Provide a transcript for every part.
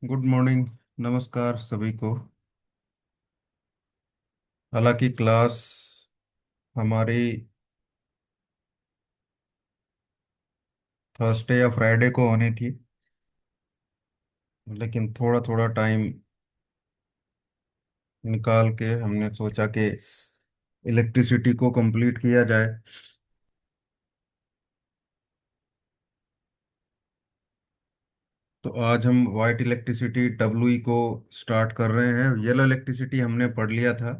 Good morning. नमस्कार सभी को। हालांकि क्लास हमारी थर्सडे या फ्राइडे को होनी थी, लेकिन थोड़ा थोड़ा टाइम निकाल के हमने सोचा कि इलेक्ट्रिसिटी को कंप्लीट किया जाए। तो आज हम वाइट इलेक्ट्रिसिटी डब्ल्यू को स्टार्ट कर रहे हैं। येलो इलेक्ट्रिसिटी हमने पढ़ लिया था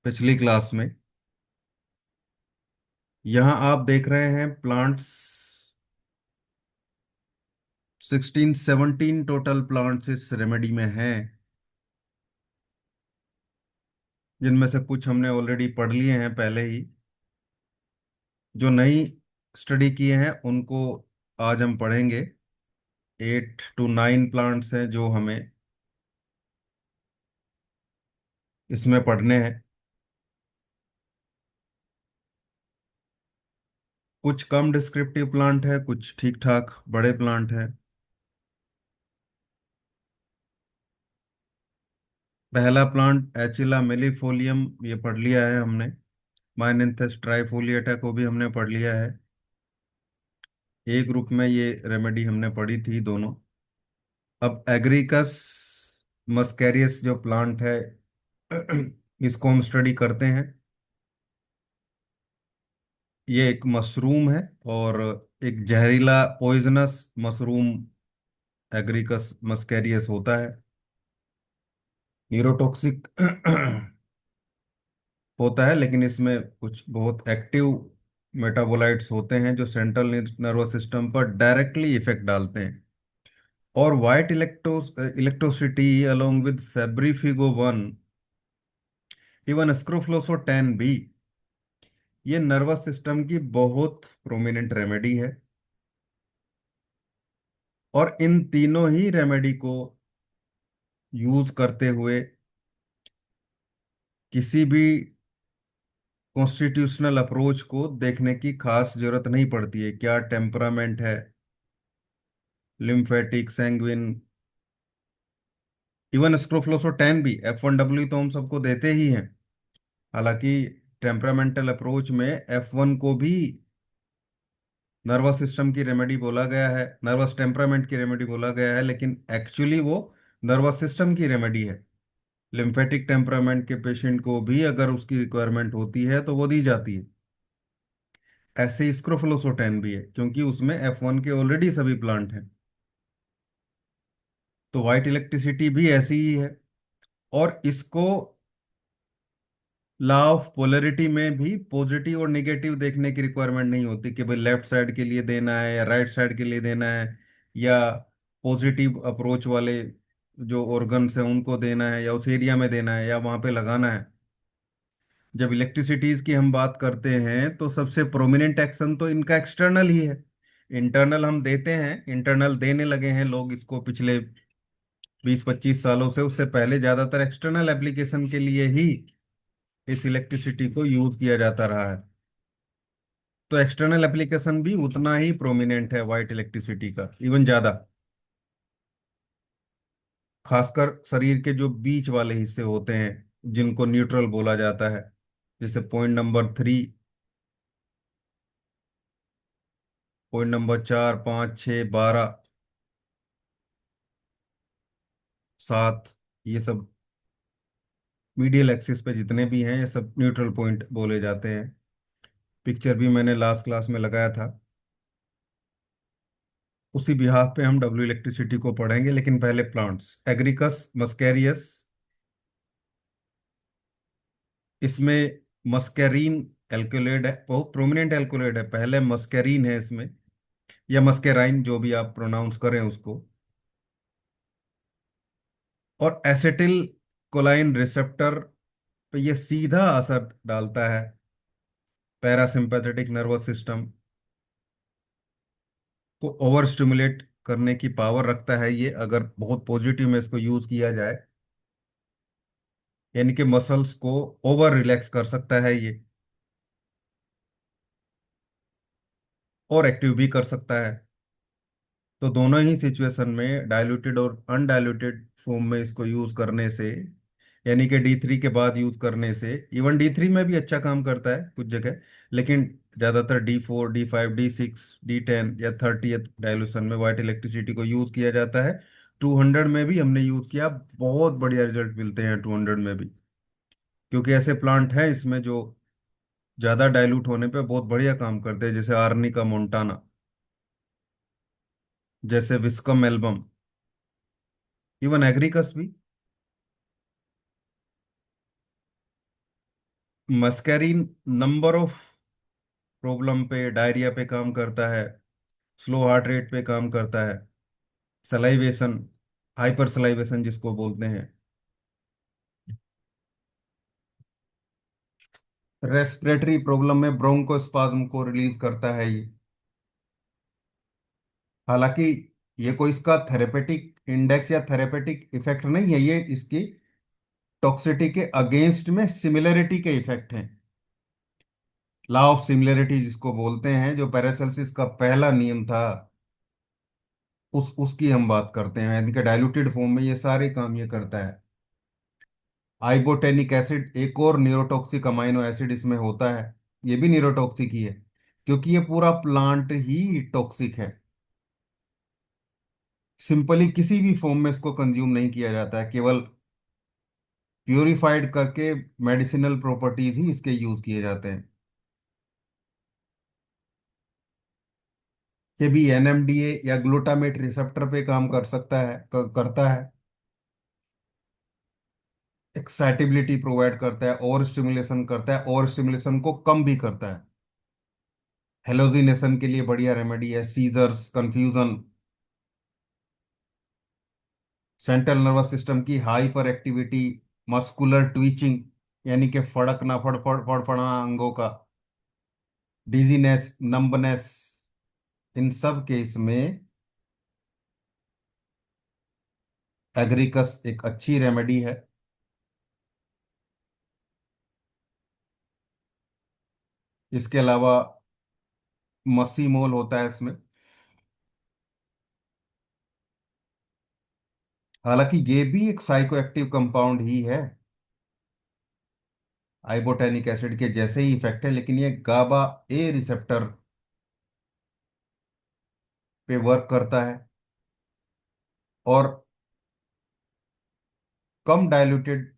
पिछली क्लास में। यहाँ आप देख रहे हैं प्लांट्स, 16-17 टोटल प्लांट्स इस रेमेडी में हैं, जिनमें से कुछ हमने ऑलरेडी पढ़ लिए हैं पहले ही। जो नई स्टडी किए हैं उनको आज हम पढ़ेंगे। 8 to 9 प्लांट्स हैं जो हमें इसमें पढ़ने हैं। कुछ कम डिस्क्रिप्टिव प्लांट है, कुछ ठीक ठाक बड़े प्लांट हैं। पहला प्लांट एचिला मिलीफोलियम, ये पढ़ लिया है हमने। माइनंथस ट्राइफोलिएटा को भी हमने पढ़ लिया है। ए ग्रुप में ये रेमेडी हमने पढ़ी थी दोनों। अब एग्रीकस मस्कैरियस जो प्लांट है इसको हम स्टडी करते हैं। ये एक मशरूम है और एक जहरीला पॉइजनस मशरूम एग्रिकस मस्कैरियस होता है। न्यूरोटॉक्सिक होता है, लेकिन इसमें कुछ बहुत एक्टिव मेटाबोलाइट्स होते हैं जो सेंट्रल नर्वस सिस्टम पर डायरेक्टली इफेक्ट डालते हैं। और वाइट इलेक्ट्रोसिटी अलोंग विद फेब्रिफिगो 1, इवन स्क्रोफ्लोसोटेन भी, ये नर्वस सिस्टम की बहुत प्रोमिनेंट रेमेडी है। और इन तीनों ही रेमेडी को यूज करते हुए किसी भी कॉन्स्टिट्यूशनल अप्रोच को देखने की खास जरूरत नहीं पड़ती है। क्या टेम्परामेंट है, लिम्फेटिक, सैंग्विन, इवन स्क्रोफ्लोसोटैन भी, F1W तो हम सबको देते ही हैं। हालांकि टेम्परामेंटल अप्रोच में F1 को भी नर्वस सिस्टम की रेमेडी बोला गया है, नर्वस टेम्परामेंट की रेमेडी बोला गया है, लेकिन एक्चुअली वो नर्वस सिस्टम की रेमेडी है। लिम्फेटिक टेम्परामेंट के पेशेंट को भी अगर उसकी रिक्वायरमेंट होती है तो वो दी जाती है। ऐसे ही स्क्रोफलोसोटैन भी है, क्योंकि उसमें F1 के ऑलरेडी सभी प्लांट हैं। तो वाइट इलेक्ट्रिसिटी भी ऐसी ही है। और इसको लॉ ऑफ पोलैरिटी में भी पॉजिटिव और नेगेटिव देखने की रिक्वायरमेंट नहीं होती कि भाई लेफ्ट साइड के लिए देना है या राइट साइड के लिए देना है, या पॉजिटिव अप्रोच वाले जो ऑर्गन्स हैं उनको देना है, या उस एरिया में देना है, या वहां पे लगाना है। जब इलेक्ट्रिसिटीज की हम बात करते हैं तो सबसे प्रोमिनेंट एक्शन तो इनका एक्सटर्नल ही है। इंटरनल हम देते हैं, इंटरनल देने लगे हैं लोग इसको पिछले 20-25 सालों से। उससे पहले ज्यादातर एक्सटर्नल एप्लीकेशन के लिए ही इस इलेक्ट्रिसिटी को यूज किया जाता रहा है। तो एक्सटर्नल एप्लीकेशन भी उतना ही प्रोमिनेंट है वाइट इलेक्ट्रिसिटी का, इवन ज्यादा। खासकर शरीर के जो बीच वाले हिस्से होते हैं जिनको न्यूट्रल बोला जाता है, जैसे पॉइंट नंबर 3, पॉइंट नंबर 4, 5, 6, 12, 7, ये सब मीडियल एक्सिस पे जितने भी हैं ये सब न्यूट्रल पॉइंट बोले जाते हैं। पिक्चर भी मैंने लास्ट क्लास में लगाया था। उसी बिहाफ पे हम डब्ल्यू इलेक्ट्रिसिटी को पढ़ेंगे, लेकिन पहले प्लांट्स। एग्रिकस मस्कैरियस, इसमें मस्कैरीन एल्कोलेड है, बहुत प्रोमिनेंट एल्कोलेड है। पहले मस्कैरीन है इसमें, या मस्कैराइन, जो भी आप प्रोनाउंस करें उसको। और एसिटिल कोलाइन रिसेप्टर पे ये सीधा असर डालता है। पैरासिम्पैथेटिक नर्वस सिस्टम को ओवर स्टिमुलेट करने की पावर रखता है ये, अगर बहुत पॉजिटिव में इसको यूज किया जाए। यानी कि मसल्स को ओवर रिलैक्स कर सकता है ये, और एक्टिव भी कर सकता है। तो दोनों ही सिचुएशन में डाइल्यूटेड और अनडाइल्यूटेड फॉर्म में इसको यूज करने से, यानी कि D3 के बाद यूज करने से, इवन D3 में भी अच्छा काम करता है कुछ जगह, लेकिन ज्यादातर D4, D5, D6, D10 या 30th डाइल्यूशन में व्हाइट इलेक्ट्रिसिटी को यूज किया जाता है। 200 में भी हमने यूज किया, बहुत बढ़िया रिजल्ट मिलते हैं 200 में भी, क्योंकि ऐसे प्लांट हैं इसमें जो ज्यादा डाइल्यूट होने पे बहुत बढ़िया काम करते हैं, जैसे आर्निका मोंटाना, जैसे विस्कम एल्बम, इवन एग्रीकस भी। मस्कैरिन नंबर ऑफ प्रॉब्लम पे, डायरिया पे काम करता है, स्लो हार्ट रेट पे काम करता है, सलाइवेशन, हाइपर सलाइवेशन जिसको बोलते हैं, रेस्पिरेटरी प्रॉब्लम में ब्रोंकोस्पाज्म को रिलीज करता है ये। हालांकि ये कोई इसका थेरेपेटिक इंडेक्स या थेरेपेटिक इफेक्ट नहीं है, ये इसकी टॉक्सिटी के अगेंस्ट में सिमिलरिटी के इफेक्ट हैं। लॉ ऑफ सिमिलरिटी जिसको बोलते हैं, जो पैरासेल्सिस का पहला नियम था, उस उसकी हम बात करते हैं, यानी कि डाइल्यूटेड फॉर्म में ये सारे काम ये करता है। आइबोटेनिक एसिड एक और न्यूरोटॉक्सिक अमाइनो एसिड इसमें होता है, ये भी न्यूरोटॉक्सिक ही है, क्योंकि ये पूरा प्लांट ही टॉक्सिक है। सिंपली किसी भी फॉर्म में इसको कंज्यूम नहीं किया जाता है, केवल प्यूरिफाइड करके मेडिसिनल प्रॉपर्टीज ही इसके यूज किए जाते हैं। ये भी NMDA या ग्लूटामेट रिसेप्टर पे काम कर सकता है, करता है। एक्साइटेबिलिटी प्रोवाइड करता है, और स्टिमुलेशन करता है, और स्टिमुलेशन को कम भी करता है। हेलोजिनेशन के लिए बढ़िया रेमेडी है, seizures, confusion, central nervous system की हाइपर एक्टिविटी, मस्कुलर ट्विचिंग, यानी कि फड़कना, फड़फड़ाना अंगों का, डिजीनेस, नंबनेस, इन सब केस में एग्रीकस एक अच्छी रेमेडी है। इसके अलावा मसीमोल होता है इसमें। हालांकि ये भी एक साइको एक्टिव कंपाउंड ही है, आइबोटेनिक एसिड के जैसे ही इफेक्ट है, लेकिन ये गाबा ए रिसेप्टर पे वर्क करता है, और कम डाइल्यूटेड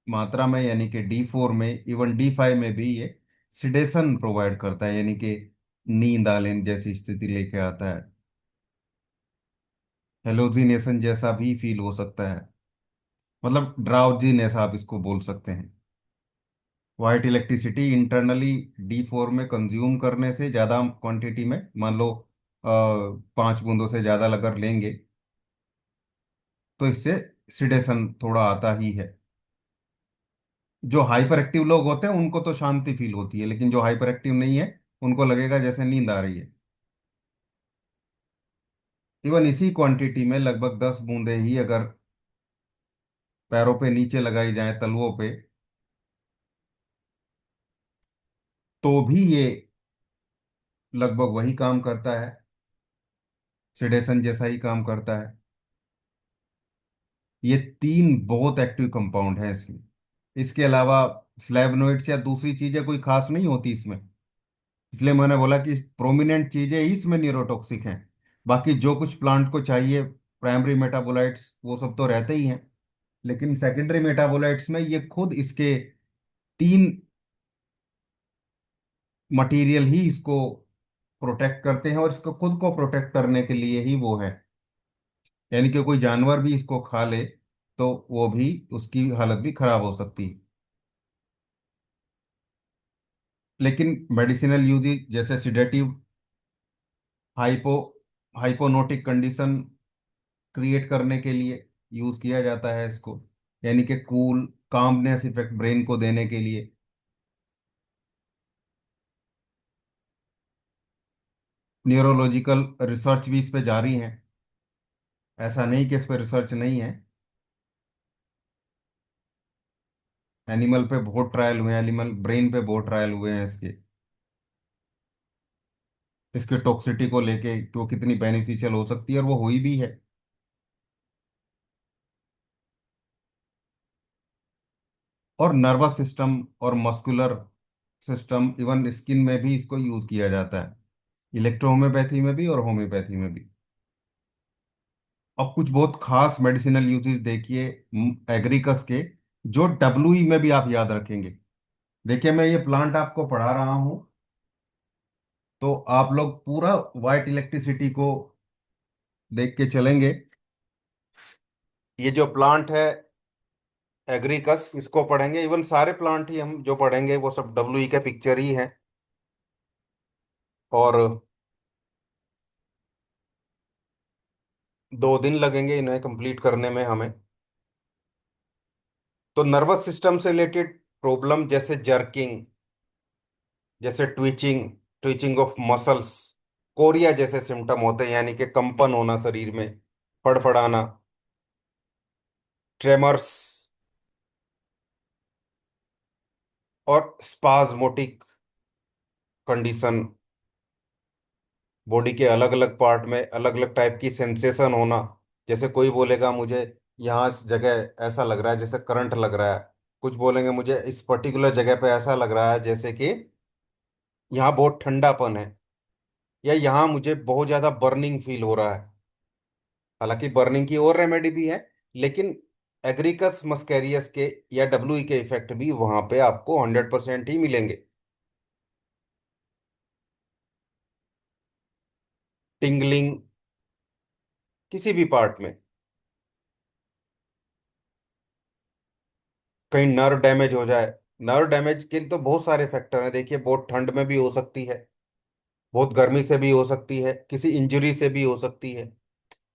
मात्रा में, यानी कि D4 में, इवन D5 में भी ये सिडेशन प्रोवाइड करता है, यानी कि नींद आने जैसी स्थिति लेके आता है, हेलोजिनेशन जैसा भी फील हो सकता है, मतलब ड्राउजीनेस आप इसको बोल सकते हैं। वाइट इलेक्ट्रिसिटी इंटरनली D4 में कंज्यूम करने से, ज़्यादा क्वांटिटी में, मान लो 5 बूंदों से ज़्यादा अगर लेंगे, तो इससे सिडेशन थोड़ा आता ही है। जो हाइपर एक्टिव लोग होते हैं उनको तो शांति फील होती है, लेकिन जो हाइपर एक्टिव नहीं है उनको लगेगा जैसे नींद आ रही है। इवन इसी क्वांटिटी में लगभग 10 बूंदे ही अगर पैरों पे नीचे लगाई जाए, तलवों पे, तो भी ये लगभग वही काम करता है, सिडेशन जैसा ही काम करता है। ये तीन बहुत एक्टिव कंपाउंड हैं इसमें। इसके अलावा फ्लेवनोइड्स या दूसरी चीजें कोई खास नहीं होती इसमें, इसलिए मैंने बोला कि प्रोमिनेंट चीजें ही इसमें न्यूरोटॉक्सिक हैं। बाकी जो कुछ प्लांट को चाहिए, प्राइमरी मेटाबोलाइट्स, वो सब तो रहते ही हैं, लेकिन सेकेंडरी मेटाबोलाइट्स में ये खुद इसके तीन मटेरियल ही इसको प्रोटेक्ट करते हैं, और इसको खुद को प्रोटेक्ट करने के लिए ही वो है, यानी कि कोई जानवर भी इसको खा ले तो वो भी, उसकी हालत भी खराब हो सकती है। लेकिन मेडिसिनल यूज जैसे सिडेटिव, हाइपो हाइपोनोटिक कंडीशन क्रिएट करने के लिए यूज किया जाता है इसको, यानी कि कूल कामनेस इफेक्ट ब्रेन को देने के लिए। न्यूरोलॉजिकल रिसर्च भी इस पे जारी है, ऐसा नहीं कि इस पे रिसर्च नहीं है। एनिमल पे बहुत ट्रायल हुए हैं, एनिमल ब्रेन पे बहुत ट्रायल हुए हैं इसके। इसके टॉक्सिटी को लेके कि वो कितनी बेनिफिशियल हो सकती है, और वो हुई भी है। और नर्वस सिस्टम और मस्कुलर सिस्टम, इवन स्किन में भी इसको यूज किया जाता है, इलेक्ट्रोहोम्योपैथी में भी और होम्योपैथी में भी। अब कुछ बहुत खास मेडिसिनल यूजेस देखिए एग्रीकस के, जो डब्ल्यू में भी आप याद रखेंगे। देखिए मैं ये प्लांट आपको पढ़ा रहा हूँ, तो आप लोग पूरा वाइट इलेक्ट्रिसिटी को देख के चलेंगे। ये जो प्लांट है एग्रीकस, इसको पढ़ेंगे, इवन सारे प्लांट ही हम जो पढ़ेंगे वो सब डब्ल्यू के पिक्चर ही हैं। और 2 दिन लगेंगे इन्हें कंप्लीट करने में हमें। तो नर्वस सिस्टम से रिलेटेड प्रॉब्लम जैसे जर्किंग, जैसे twitching, twitching of muscles, Korea जैसे सिम्टम होते हैं, यानी कि कंपन होना शरीर में, फड़फड़ाना, ट्रेमर्स, और स्पाज्मोटिक कंडीशन, बॉडी के अलग अलग पार्ट में अलग अलग टाइप की सेंसेशन होना। जैसे कोई बोलेगा मुझे यहाँ इस जगह ऐसा लग रहा है जैसे करंट लग रहा है, कुछ बोलेंगे मुझे इस पर्टिकुलर जगह पे ऐसा लग रहा है जैसे कि यहाँ बहुत ठंडापन है, या यहाँ मुझे बहुत ज्यादा बर्निंग फील हो रहा है। हालांकि बर्निंग की और रेमेडी भी है, लेकिन एग्रिकस मस्कैरियस के या डब्ल्यू के इफेक्ट भी वहां पे आपको 100% ही मिलेंगे। टिंगलिंग किसी भी पार्ट में, कहीं नर्व डैमेज हो जाए। नर्व डैमेज के लिए तो बहुत सारे फैक्टर हैं, देखिए बहुत ठंड में भी हो सकती है, बहुत गर्मी से भी हो सकती है, किसी इंजरी से भी हो सकती है।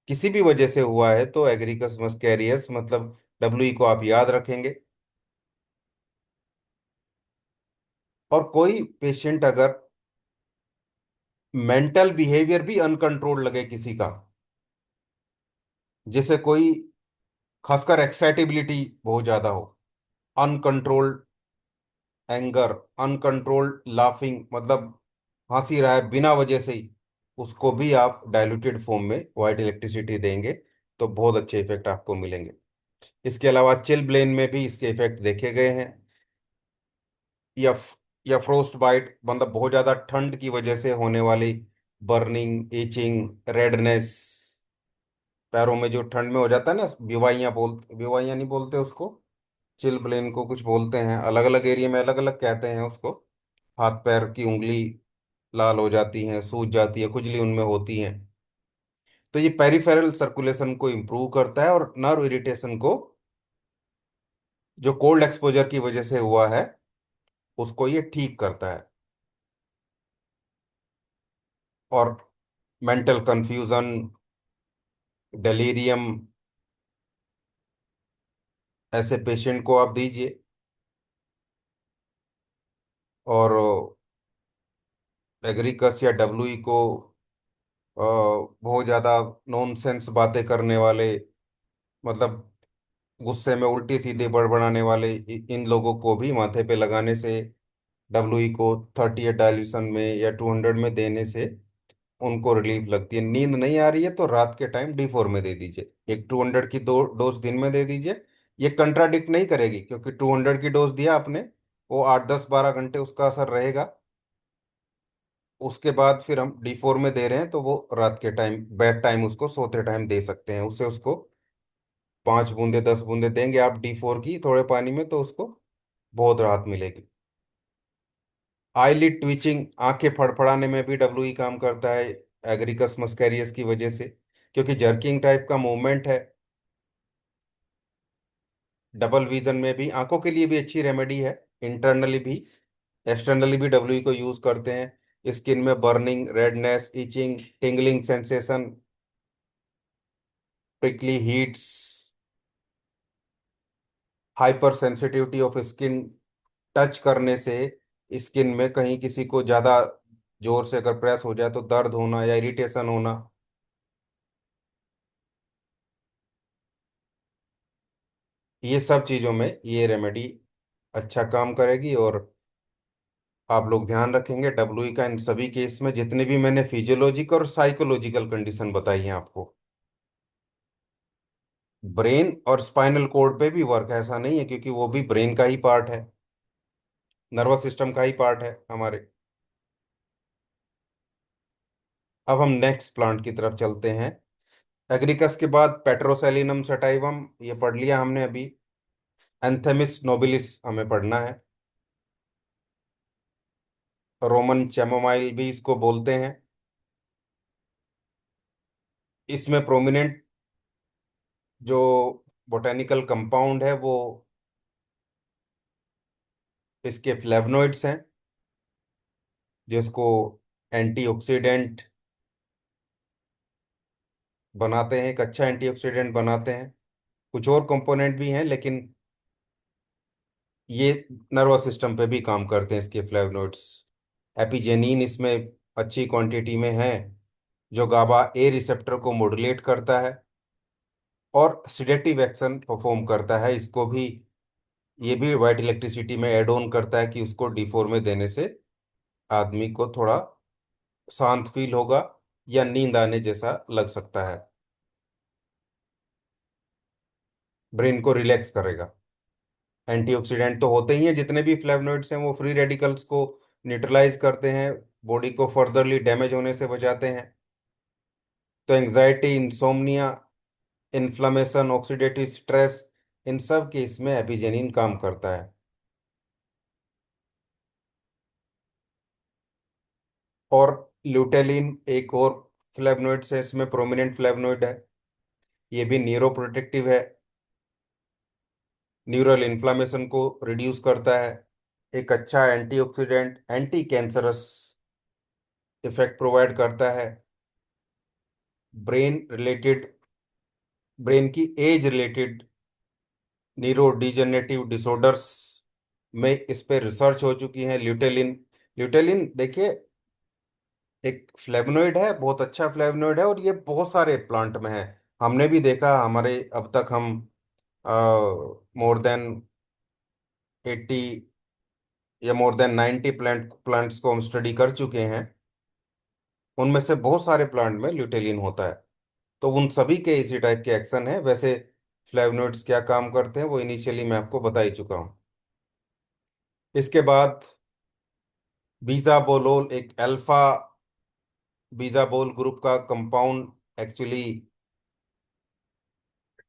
किसी भी वजह से हुआ है तो एग्रिकस मस्कैरियस मतलब डब्ल्यू को आप याद रखेंगे। और कोई पेशेंट अगर मेंटल बिहेवियर भी अनकंट्रोल लगे किसी का, जैसे कोई खासकर एक्साइटेबिलिटी बहुत ज्यादा हो, अनकंट्रोल्ड एंगर, अनकंट्रोल्ड लाफिंग, मतलब हंसी रहा है बिना वजह से ही, उसको भी आप डाइल्यूटेड फॉर्म में व्हाइट इलेक्ट्रिसिटी देंगे तो बहुत अच्छे इफेक्ट आपको मिलेंगे। इसके अलावा चिल ब्लेन में भी इसके इफेक्ट देखे गए हैं। या या फ्रोस्ट बाइट, मतलब बहुत ज्यादा ठंड की वजह से होने वाली बर्निंग, एचिंग, रेडनेस, पैरों में जो ठंड में हो जाता है ना, बीवाइयाँ नहीं बोलते उसको, चिल ब्लेन को कुछ बोलते हैं, अलग अलग एरिया में अलग अलग कहते हैं उसको। हाथ पैर की उंगली लाल हो जाती हैं, सूज जाती है, खुजली उनमें होती है। तो ये पेरिफेरल सर्कुलेशन को इम्प्रूव करता है, और नर्व इरिटेशन को, जो कोल्ड एक्सपोजर की वजह से हुआ है, उसको ये ठीक करता है। और मेंटल कंफ्यूजन, डेलीरियम, ऐसे पेशेंट को आप दीजिए। और एग्रीकस या डब्ल्यूई को बहुत ज़्यादा नॉनसेंस बातें करने वाले, मतलब गुस्से में उल्टी सीधे बड़बड़ाने वाले इन लोगों को भी माथे पे लगाने से, डब्ल्यूई को 38 डाइल्यूशन में या 200 में देने से उनको रिलीफ लगती है। नींद नहीं आ रही है तो रात के टाइम D4 में दे दीजिए, एक 200 की दो डोज दिन में दे दीजिए। ये कंट्राडिक्ट नहीं करेगी, क्योंकि 200 की डोज दिया आपने, वो 8 10 12 घंटे उसका असर रहेगा। उसके बाद फिर हम D4 में दे रहे हैं, तो वो रात के टाइम, बेड टाइम, उसको सोते टाइम दे सकते हैं। उससे उसको 5 बूंदे 10 बूंदे देंगे आप D4 की थोड़े पानी में, तो उसको बहुत राहत मिलेगी। आईलिड ट्विचिंग, आंखें फड़फड़ाने में भी डब्ल्यू काम करता है एग्रिकस मस्कैरियस की वजह से, क्योंकि जर्किंग टाइप का मूवमेंट है। डबल विजन में भी, आंखों के लिए भी अच्छी रेमेडी है, इंटरनली भी एक्सटर्नली भी डब्ल्यू को यूज करते हैं। स्किन में burning, redness, itching, tingling sensation, prickly heats, hyper sensitivity of skin, touch करने से स्किन में कहीं किसी को ज्यादा जोर से अगर प्रेस हो जाए तो दर्द होना या इरिटेशन होना। ये सब चीजों में ये रेमेडी अच्छा काम करेगी। और आप लोग ध्यान रखेंगे डब्ल्यू का इन सभी केस में, जितने भी मैंने फिजियोलॉजिकल और साइकोलॉजिकल कंडीशन बताई हैं आपको। ब्रेन और स्पाइनल कोड पे भी वर्क है, ऐसा नहीं है, क्योंकि वो भी ब्रेन का ही पार्ट है, नर्वस सिस्टम का ही पार्ट है हमारे। अब हम नेक्स्ट प्लांट की तरफ चलते हैं। एग्रिकस के बाद पेट्रोसेलिनम सटाइवम ये पढ़ लिया हमने अभी। एंथेमिस नोबिलिस हमें पढ़ना है। रोमन चैमोमाइल भी इसको बोलते हैं। इसमें प्रोमिनेंट जो बोटेनिकल कंपाउंड है वो इसके फ्लेवनोइड्स हैं, जिसको एंटीऑक्सीडेंट बनाते हैं, एक अच्छा एंटीऑक्सीडेंट बनाते हैं। कुछ और कंपोनेंट भी हैं, लेकिन ये नर्वस सिस्टम पे भी काम करते हैं इसके फ्लेवनोइड्स। एपिजेनिन इसमें अच्छी क्वांटिटी में है, जो गाबा ए रिसेप्टर को मॉड्यूलेट करता है और सिडेटिव एक्शन परफॉर्म करता है। इसको भी, ये भी वाइट इलेक्ट्रिसिटी में ऐड ऑन करता है कि उसको D4 में देने से आदमी को थोड़ा शांत फील होगा या नींद आने जैसा लग सकता है, ब्रेन को रिलैक्स करेगा। एंटीऑक्सीडेंट तो होते ही हैं, जितने भी फ्लेवनोइड्स हैं वो फ्री रेडिकल्स को न्यूट्रलाइज करते हैं, बॉडी को फर्दरली डैमेज होने से बचाते हैं। तो anxiety, insomnia, inflammation, oxidative stress, इन सब के इसमें एपिजेनिन काम करता है। और ल्यूटेलिन एक और फ्लेवनोइड है, इसमें प्रोमिनेंट फ्लेवनोइड है। ये भी न्यूरो प्रोटेक्टिव है, न्यूरल इन्फ्लामेशन को रिड्यूस करता है, एक अच्छा antioxidant, anti cancerous effect provide करता है। ब्रेन रिलेटेड, ब्रेन की age related neuro degenerative disorders में इस पे रिसर्च हो चुकी है। ल्यूटेलिन, ल्यूटेलिन देखिए एक फ्लेवनोइड है, बहुत अच्छा फ्लेवनोइड है, और ये बहुत सारे प्लांट में है। हमने भी देखा, हमारे अब तक हम मोर देन 80 या मोर देन 90 प्लांट्स को हम स्टडी कर चुके हैं। उनमें से बहुत सारे प्लांट में ल्यूटेलिन होता है। तो उन सभी के इसी टाइप के एक्शन है। वैसे फ्लेवनोइड्स क्या काम करते हैं वो इनिशियली मैं आपको बता ही चुका हूँ। इसके बाद बीजाबोलोल, एक अल्फा बीजाबोल ग्रुप का कंपाउंड, एक्चुअली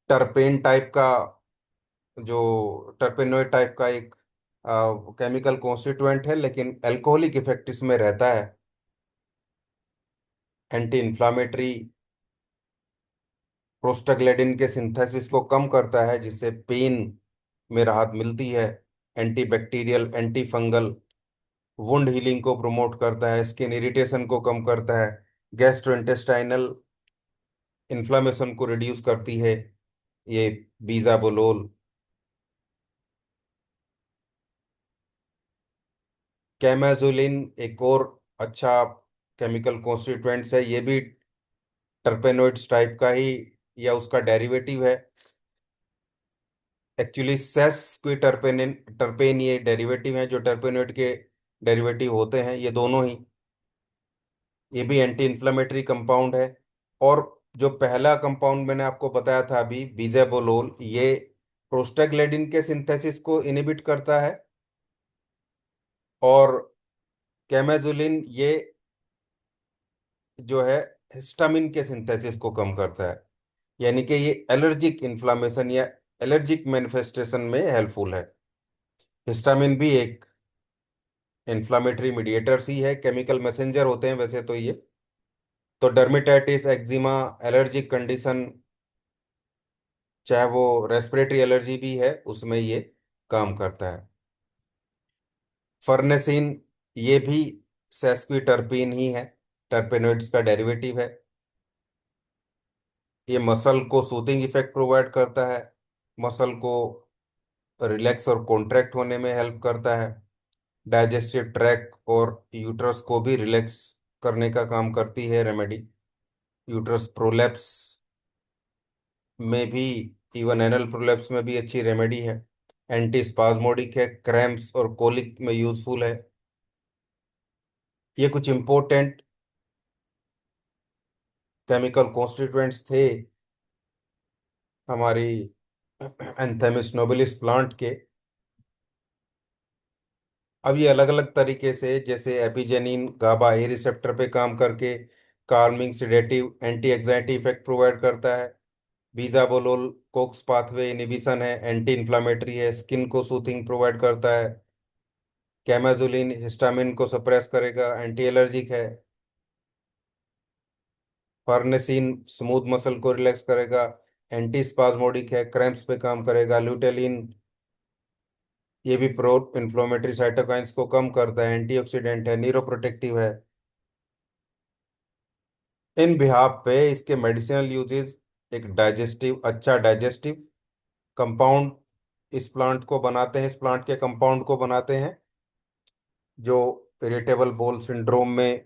टर्पेन टाइप का, जो टर्पेनोइड टाइप का एक केमिकल कॉन्स्टिट्यूएंट है, लेकिन अल्कोहलिक इफेक्ट इसमें रहता है। एंटी इन्फ्लामेटरी, प्रोस्टाग्लैंडिन के सिंथेसिस को कम करता है, जिससे पेन में राहत मिलती है। Anti bacterial, anti fungal, wound healing को प्रमोट करता है, स्किन इरिटेशन को कम करता है, गैस्ट्रोइंटेस्टाइनल इन्फ्लामेशन को रिड्यूस करती है ये बीजाबोलोल। कैमाजोलिन एक और अच्छा केमिकल कॉन्स्टिट्यूएंट्स है, ये भी टर्पेनोइड्स टाइप का ही या उसका डेरिवेटिव है। एक्चुअली सेस कोई टर्पेनिन, टर्पेन ये डेरिवेटिव है, जो टर्पेनोइड के डेरिवेटिव होते हैं ये दोनों ही। ये भी एंटी इन्फ्लेमेटरी कंपाउंड है। और जो पहला कंपाउंड मैंने आपको बताया था अभी, बीजेबोलोल, ये प्रोस्टाग्लैंडिन के सिंथेसिस को इनहिबिट करता है। और कैमाजुलिन ये जो है हिस्टामिन के सिंथेसिस को कम करता है, यानी कि ये एलर्जिक इन्फ्लामेशन या एलर्जिक मैनिफेस्टेशन में हेल्पफुल है। हिस्टामिन भी एक इन्फ्लामेटरी मीडिएटर्स ही है, केमिकल मैसेंजर होते हैं वैसे तो ये। तो डर्मेटाइटिस, एक्जिमा, एलर्जिक कंडीशन, चाहे वो रेस्पिरेटरी एलर्जी भी है, उसमें ये काम करता है। फर्नेसिन, ये भी सेस्क्विटर्पिन ही है, टर्पेनोइड्स का डेरिवेटिव है। ये मसल को सूथिंग इफेक्ट प्रोवाइड करता है, मसल को रिलैक्स और कॉन्ट्रैक्ट होने में हेल्प करता है। डाइजेस्टिव ट्रैक और यूट्रस को भी रिलैक्स करने का काम करती है रेमेडी। यूट्रस प्रोलैप्स में भी, इवन एनल प्रोलैप्स में भी अच्छी रेमेडी है। एंटी स्पाज्मोडिक है, क्रैम्प्स और कोलिक में यूजफुल है। ये कुछ इम्पोर्टेंट केमिकल कॉन्स्टिट्यूएंट्स थे हमारी एंथेमिस नोबिलिस प्लांट के। अब ये अलग अलग तरीके से, जैसे एपिजेनिन गाबा ए रिसेप्टर पे काम करके calming, sedative, anti anxiety effect provide करता है। बीजाबोलोल कोक्स पाथवे इनहिबिशन है, एंटी इन्फ्लामेटरी है, स्किन को सूथिंग प्रोवाइड करता है। कैमाजुलिन हिस्टामिन को सप्रेस करेगा, एंटी एलर्जिक है। फार्नेसिन स्मूथ मसल को रिलैक्स करेगा, एंटी स्पाज्मोडिक है, क्रैम्प्स पे काम करेगा। ल्यूटेलिन ये भी प्रो इन्फ्लोमेटरी साइटोकाइंस को कम करता है, एंटीऑक्सीडेंट है, न्यूरोप्रोटेक्टिव है। इन बिहाफ पे इसके मेडिसिनल यूजेस, एक डाइजेस्टिव, अच्छा डाइजेस्टिव कंपाउंड इस प्लांट को बनाते हैं, इस प्लांट के कंपाउंड को बनाते हैं जो इरिटेबल बोल सिंड्रोम में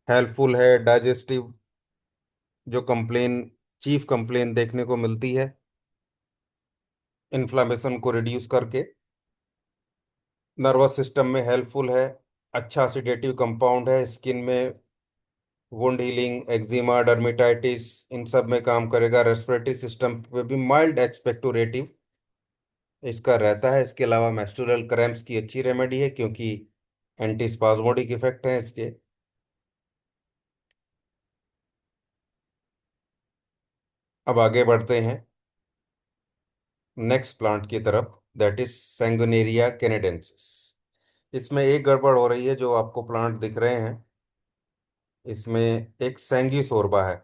हेल्पफुल है। डाइजेस्टिव जो कंप्लेन, चीफ कंप्लेन देखने को मिलती है, इन्फ्लामेशन को रिड्यूस करके नर्वस सिस्टम में हेल्पफुल है। अच्छा सिडेटिव कंपाउंड है, स्किन में वुंड हीलिंग, एक्जिमा, डर्मेटाइटिस इन सब में काम करेगा। रेस्पिरेटरी सिस्टम पे भी माइल्ड एक्सपेक्टोरेटिव इसका रहता है। इसके अलावा मेस्टुरल क्रैम्प्स की अच्छी रेमेडी है, क्योंकि एंटी स्पाज्मोडिक इफेक्ट है इसके। अब आगे बढ़ते हैं नेक्स्ट प्लांट की तरफ, दैट इज सैंगुनेरिया कैनेडेंसिस। इसमें एक गड़बड़ हो रही है, जो आपको प्लांट दिख रहे हैं इसमें एक सैंग्यूसोरबा है।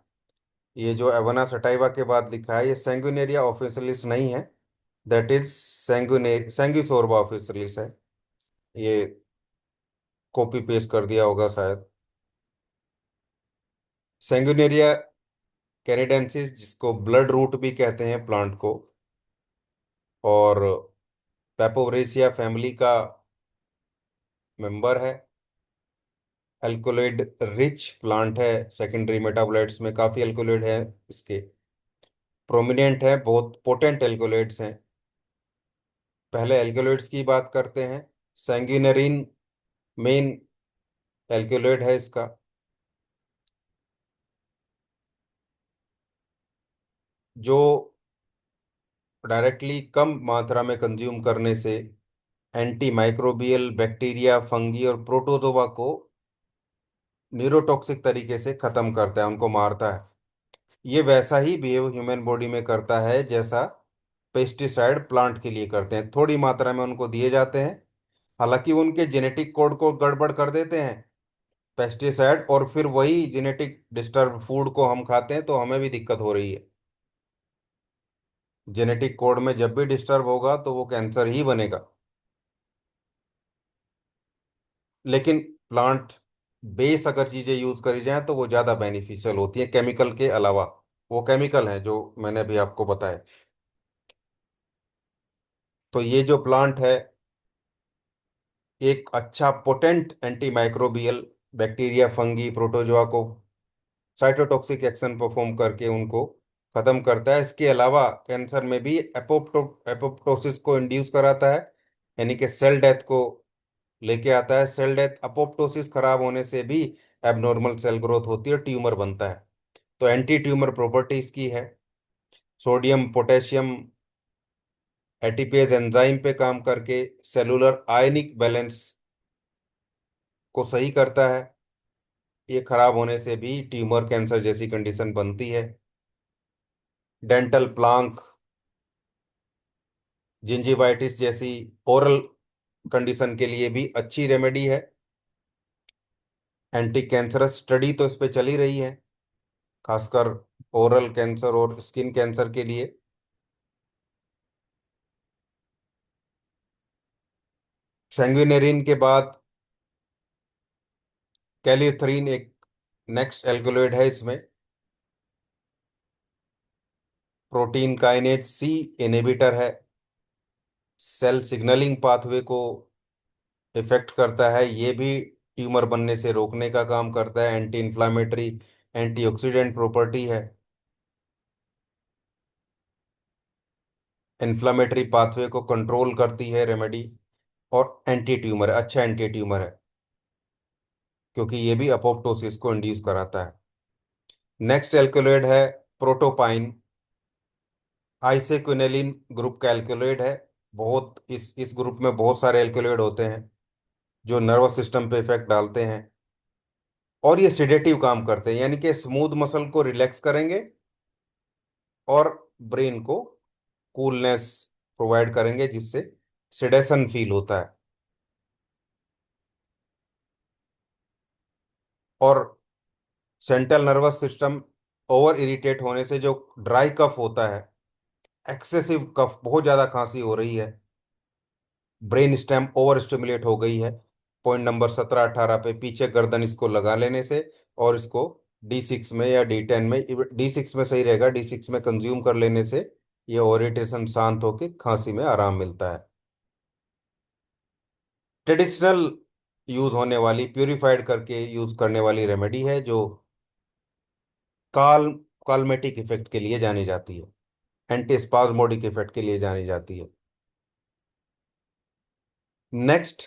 ये जो एवना सटाइवा के बाद लिखा है, ये सैंगुनेरिया ऑफिशियलिस नहीं है, दैट इज सैंग्यूसोरबा ऑफिशियलिस है। ये कॉपी पेस्ट कर दिया होगा शायद। सैंगुनेरिया कैनेडेंसिस, जिसको ब्लड रूट भी कहते हैं प्लांट को, और पेपोवरेसिया फैमिली का मेंबर है। एल्कोलॉइड रिच प्लांट है, सेकेंडरी मेटाबोलाइट्स में काफ़ी एल्कोलॉइड है इसके, प्रोमिनेंट है, बहुत पोटेंट एल्कोलॉइड्स हैं। पहले एल्कोलॉइड्स की बात करते हैं। सैंग्यूनेरिन मेन एल्कोलॉइड है इसका, जो डायरेक्टली कम मात्रा में कंज्यूम करने से एंटी माइक्रोबियल बैक्टीरिया, फंगी और प्रोटोजोआ को न्यूरोटॉक्सिक तरीके से खत्म करता है, उनको मारता है। ये वैसा ही बिहेव ह्यूमन बॉडी में करता है जैसा पेस्टिसाइड प्लांट के लिए करते हैं। थोड़ी मात्रा में उनको दिए जाते हैं, हालांकि उनके जेनेटिक कोड को गड़बड़ कर देते हैं पेस्टिसाइड, और फिर वही जेनेटिक डिस्टर्ब फूड को हम खाते हैं, तो हमें भी दिक्कत हो रही है। जेनेटिक कोड में जब भी डिस्टर्ब होगा तो वो कैंसर ही बनेगा। लेकिन प्लांट बेस अगर चीजें यूज करी जाएं तो वो ज्यादा बेनिफिशियल होती है केमिकल के अलावा। वो केमिकल हैं जो मैंने अभी आपको बताया। तो ये जो प्लांट है, एक अच्छा potent anti microbial bacteria, fungi, protozoa को साइटोटॉक्सिक एक्शन परफॉर्म करके उनको खत्म करता है। इसके अलावा कैंसर में भी एपोप्टोसिस को इंड्यूस कराता है, यानी कि सेल डेथ को लेके आता है। सेल डेथ, अपोप्टोसिस खराब होने से भी एबनॉर्मल सेल ग्रोथ होती है, ट्यूमर बनता है। तो एंटी ट्यूमर प्रॉपर्टी इसकी है। सोडियम पोटेशियम एटीपेज एंजाइम पे काम करके सेलुलर आयनिक बैलेंस को सही करता है। ये खराब होने से भी ट्यूमर, कैंसर जैसी कंडीशन बनती है। डेंटल प्लांक, जिंजिवाइटिस जैसी ओरल कंडीशन के लिए भी अच्छी रेमेडी है। एंटी कैंसरस स्टडी तो इस पे चली रही है, खासकर ओरल कैंसर और स्किन कैंसर के लिए। सैंग्विनेरिन के बाद कैलिथ्रीन एक नेक्स्ट एल्कोलॉइड है इसमें। प्रोटीन काइनेज सी इनहिबिटर है, सेल सिग्नलिंग पाथवे को इफेक्ट करता है। ये भी ट्यूमर बनने से रोकने का काम करता है। एंटी इन्फ्लामेटरी, एंटीऑक्सीडेंट प्रॉपर्टी है। इन्फ्लामेटरी पाथवे को कंट्रोल करती है रेमेडी, और एंटी ट्यूमर, अच्छा एंटी ट्यूमर है। क्योंकि ये भी अपोप्टोसिस को इंड्यूस कराता है। नेक्स्ट एल्कोलॉइड है प्रोटोपाइन। आइसोक्विनोलिन ग्रुप का एल्कोलॉइड है। बहुत इस ग्रुप में बहुत सारे एल्कोलॉइड होते हैं जो नर्वस सिस्टम पे इफेक्ट डालते हैं, और ये सिडेटिव काम करते हैं, यानी कि स्मूथ मसल को रिलैक्स करेंगे और ब्रेन को कूलनेस प्रोवाइड करेंगे, जिससे सिडेशन फील होता है। और central nervous system over irritate होने से जो ड्राई कफ होता है, एक्सेसिव कफ, बहुत ज़्यादा खांसी हो रही है, ब्रेन स्टेम ओवर स्टिमुलेट हो गई है, पॉइंट नंबर 17-18 पे पीछे गर्दन इसको लगा लेने से, और इसको D6 में या D10 में, D6 में सही रहेगा, D6 में कंज्यूम कर लेने से ये ओरिटेशन शांत होकर खांसी में आराम मिलता है। ट्रेडिशनल यूज होने वाली, प्यूरिफाइड करके यूज करने वाली रेमेडी है जो काल काल्मेटिक इफेक्ट के लिए जानी जाती है, एंटी स्पाज्मोडिक इफेक्ट के लिए जानी जाती है। नेक्स्ट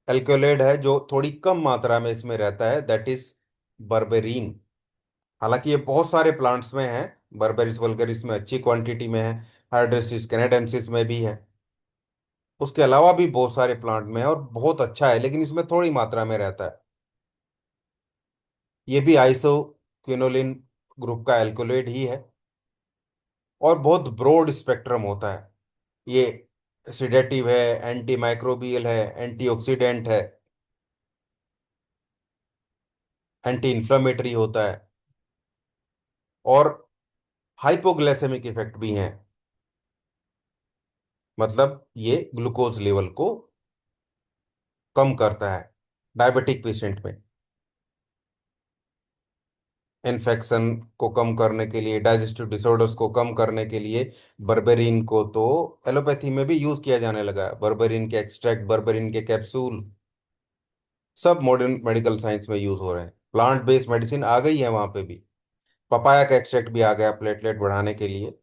एल्कोलॉइड है जो थोड़ी कम मात्रा में इसमें रहता है, दैट इज बर्बेरीन। हालांकि ये बहुत सारे प्लांट्स में है, बर्बेरिस वल्गरिस में अच्छी क्वांटिटी में है, हाइड्रेसिस कैनेडेंसिस में भी है, उसके अलावा भी बहुत सारे प्लांट में है और बहुत अच्छा है, लेकिन इसमें थोड़ी मात्रा में रहता है। ये भी आइसोक्विनोलिन ग्रुप का एल्कोलॉइड ही है, और बहुत ब्रॉड स्पेक्ट्रम होता है। ये सिडेटिव है, एंटी माइक्रोबियल है, एंटीऑक्सीडेंट है, एंटी इन्फ्लेमेटरी होता है, और हाइपोग्लाइसेमिक इफेक्ट भी हैं। मतलब ये ग्लूकोज लेवल को कम करता है डायबिटिक पेशेंट में। इन्फेक्शन को कम करने के लिए, डाइजेस्टिव डिसऑर्डर्स को कम करने के लिए बर्बेरिन को तो एलोपैथी में भी यूज किया जाने लगा है। बर्बेरिन के एक्सट्रैक्ट, बर्बेरिन के कैप्सूल, सब मॉडर्न मेडिकल साइंस में यूज हो रहे हैं। प्लांट बेस्ड मेडिसिन आ गई है वहां पे भी। पपाया का एक्सट्रैक्ट भी आ गया प्लेटलेट बढ़ाने के लिए।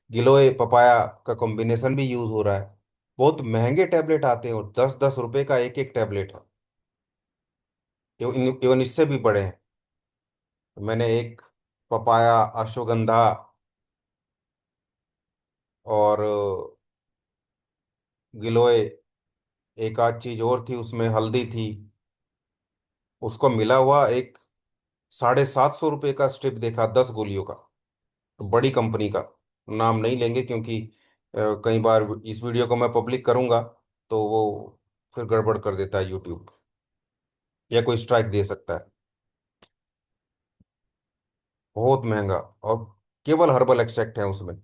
गिलोय पपाया का कॉम्बिनेशन भी यूज हो रहा है। बहुत महंगे टैबलेट आते हैं, और 10-10 रुपए का एक एक टैबलेट है। इवन इससे भी बड़े हैं। मैंने एक पपाया, अश्वगंधा, और गिलोय, एक आध चीज और थी उसमें, हल्दी थी, उसको मिला हुआ एक 750 रुपये का स्ट्रिप देखा, 10 गोलियों का। तो बड़ी कंपनी का, नाम नहीं लेंगे क्योंकि कई बार इस वीडियो को मैं पब्लिक करूंगा तो वो फिर गड़बड़ कर देता है यूट्यूब, या कोई स्ट्राइक दे सकता है। बहुत महंगा, और केवल हर्बल एक्सट्रैक्ट है उसमें।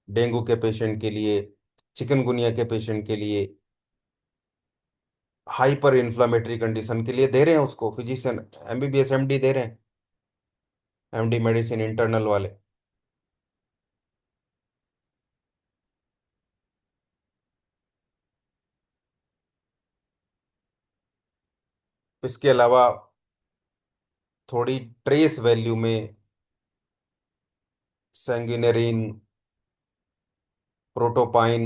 डेंगू के पेशेंट के लिए, चिकनगुनिया के पेशेंट के लिए, हाइपर इन्फ्लामेटरी कंडीशन के लिए दे रहे हैं उसको फिजिशियन, MBBS MD दे रहे हैं, MD मेडिसिन इंटरनल वाले। इसके अलावा थोड़ी ट्रेस वैल्यू में सैंग्विनेरिन, प्रोटोपाइन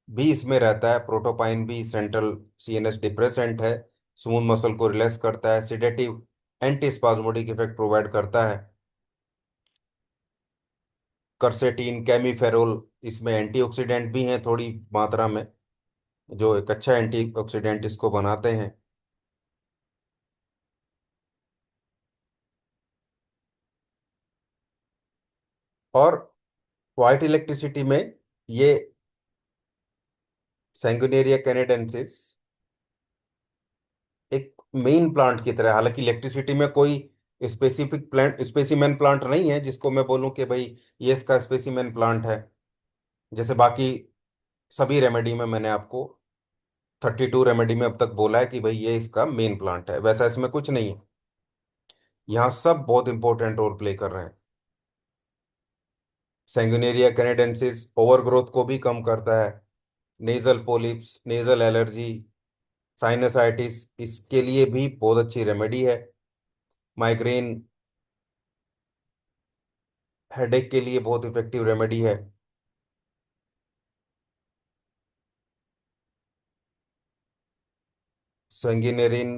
भी इसमें रहता है। प्रोटोपाइन भी सेंट्रल CNS डिप्रेसेंट है, स्मूथ मसल को रिलैक्स करता है, sedative, anti spasmodic effect provide करता है। कर्सेटीन, कैमीफेरोल, इसमें एंटीऑक्सीडेंट भी हैं थोड़ी मात्रा में, जो एक अच्छा एंटीऑक्सीडेंट इसको बनाते हैं। और व्हाइट इलेक्ट्रिसिटी में ये सैंगुनेरिया कैनेडेंसिस एक मेन प्लांट की तरह, हालांकि इलेक्ट्रिसिटी में कोई स्पेसिफिक प्लांट, स्पेसिमेन प्लांट नहीं है जिसको मैं बोलूं कि भाई ये इसका स्पेसिमेन प्लांट है। जैसे बाकी सभी रेमेडी में मैंने आपको 32 रेमेडी में अब तक बोला है कि भाई ये इसका मेन प्लांट है, वैसा इसमें कुछ नहीं है। यहाँ सब बहुत इंपॉर्टेंट रोल प्ले कर रहे हैं। सैंगुनेरिया कैनेडेंसिस ओवर ग्रोथ को भी कम करता है, nasal polyps, nasal allergy, sinusitis, इसके लिए भी बहुत अच्छी रेमेडी है। माइग्रेन हेडेक के लिए बहुत इफेक्टिव रेमेडी है। सैंगिनेरिन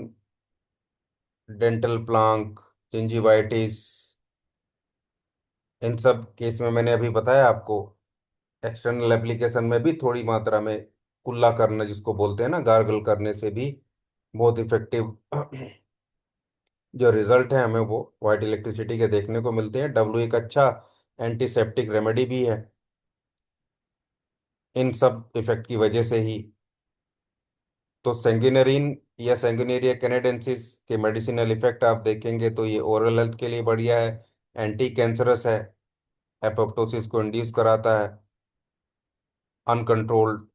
डेंटल प्लांक, जिंजीवाइटिस, इन सब केस में मैंने अभी बताया आपको। एक्सटर्नल एप्लीकेशन में भी थोड़ी मात्रा में कुल्ला करना जिसको बोलते हैं ना, गार्गल करने से भी बहुत इफेक्टिव जो रिजल्ट है हमें वो वाइट इलेक्ट्रिसिटी के देखने को मिलते हैं। डब्ल्यू एक अच्छा एंटीसेप्टिक रेमेडी भी है इन सब इफेक्ट की वजह से ही। तो सेंगिनरीन या सेंगिनेरिया कैनेडेंसिस के मेडिसिनल इफेक्ट आप देखेंगे तो ये ओरल हेल्थ के लिए बढ़िया है, एंटी कैंसरस है, एपोप्टोसिस को इंड्यूस कराता है, अनकंट्रोल्ड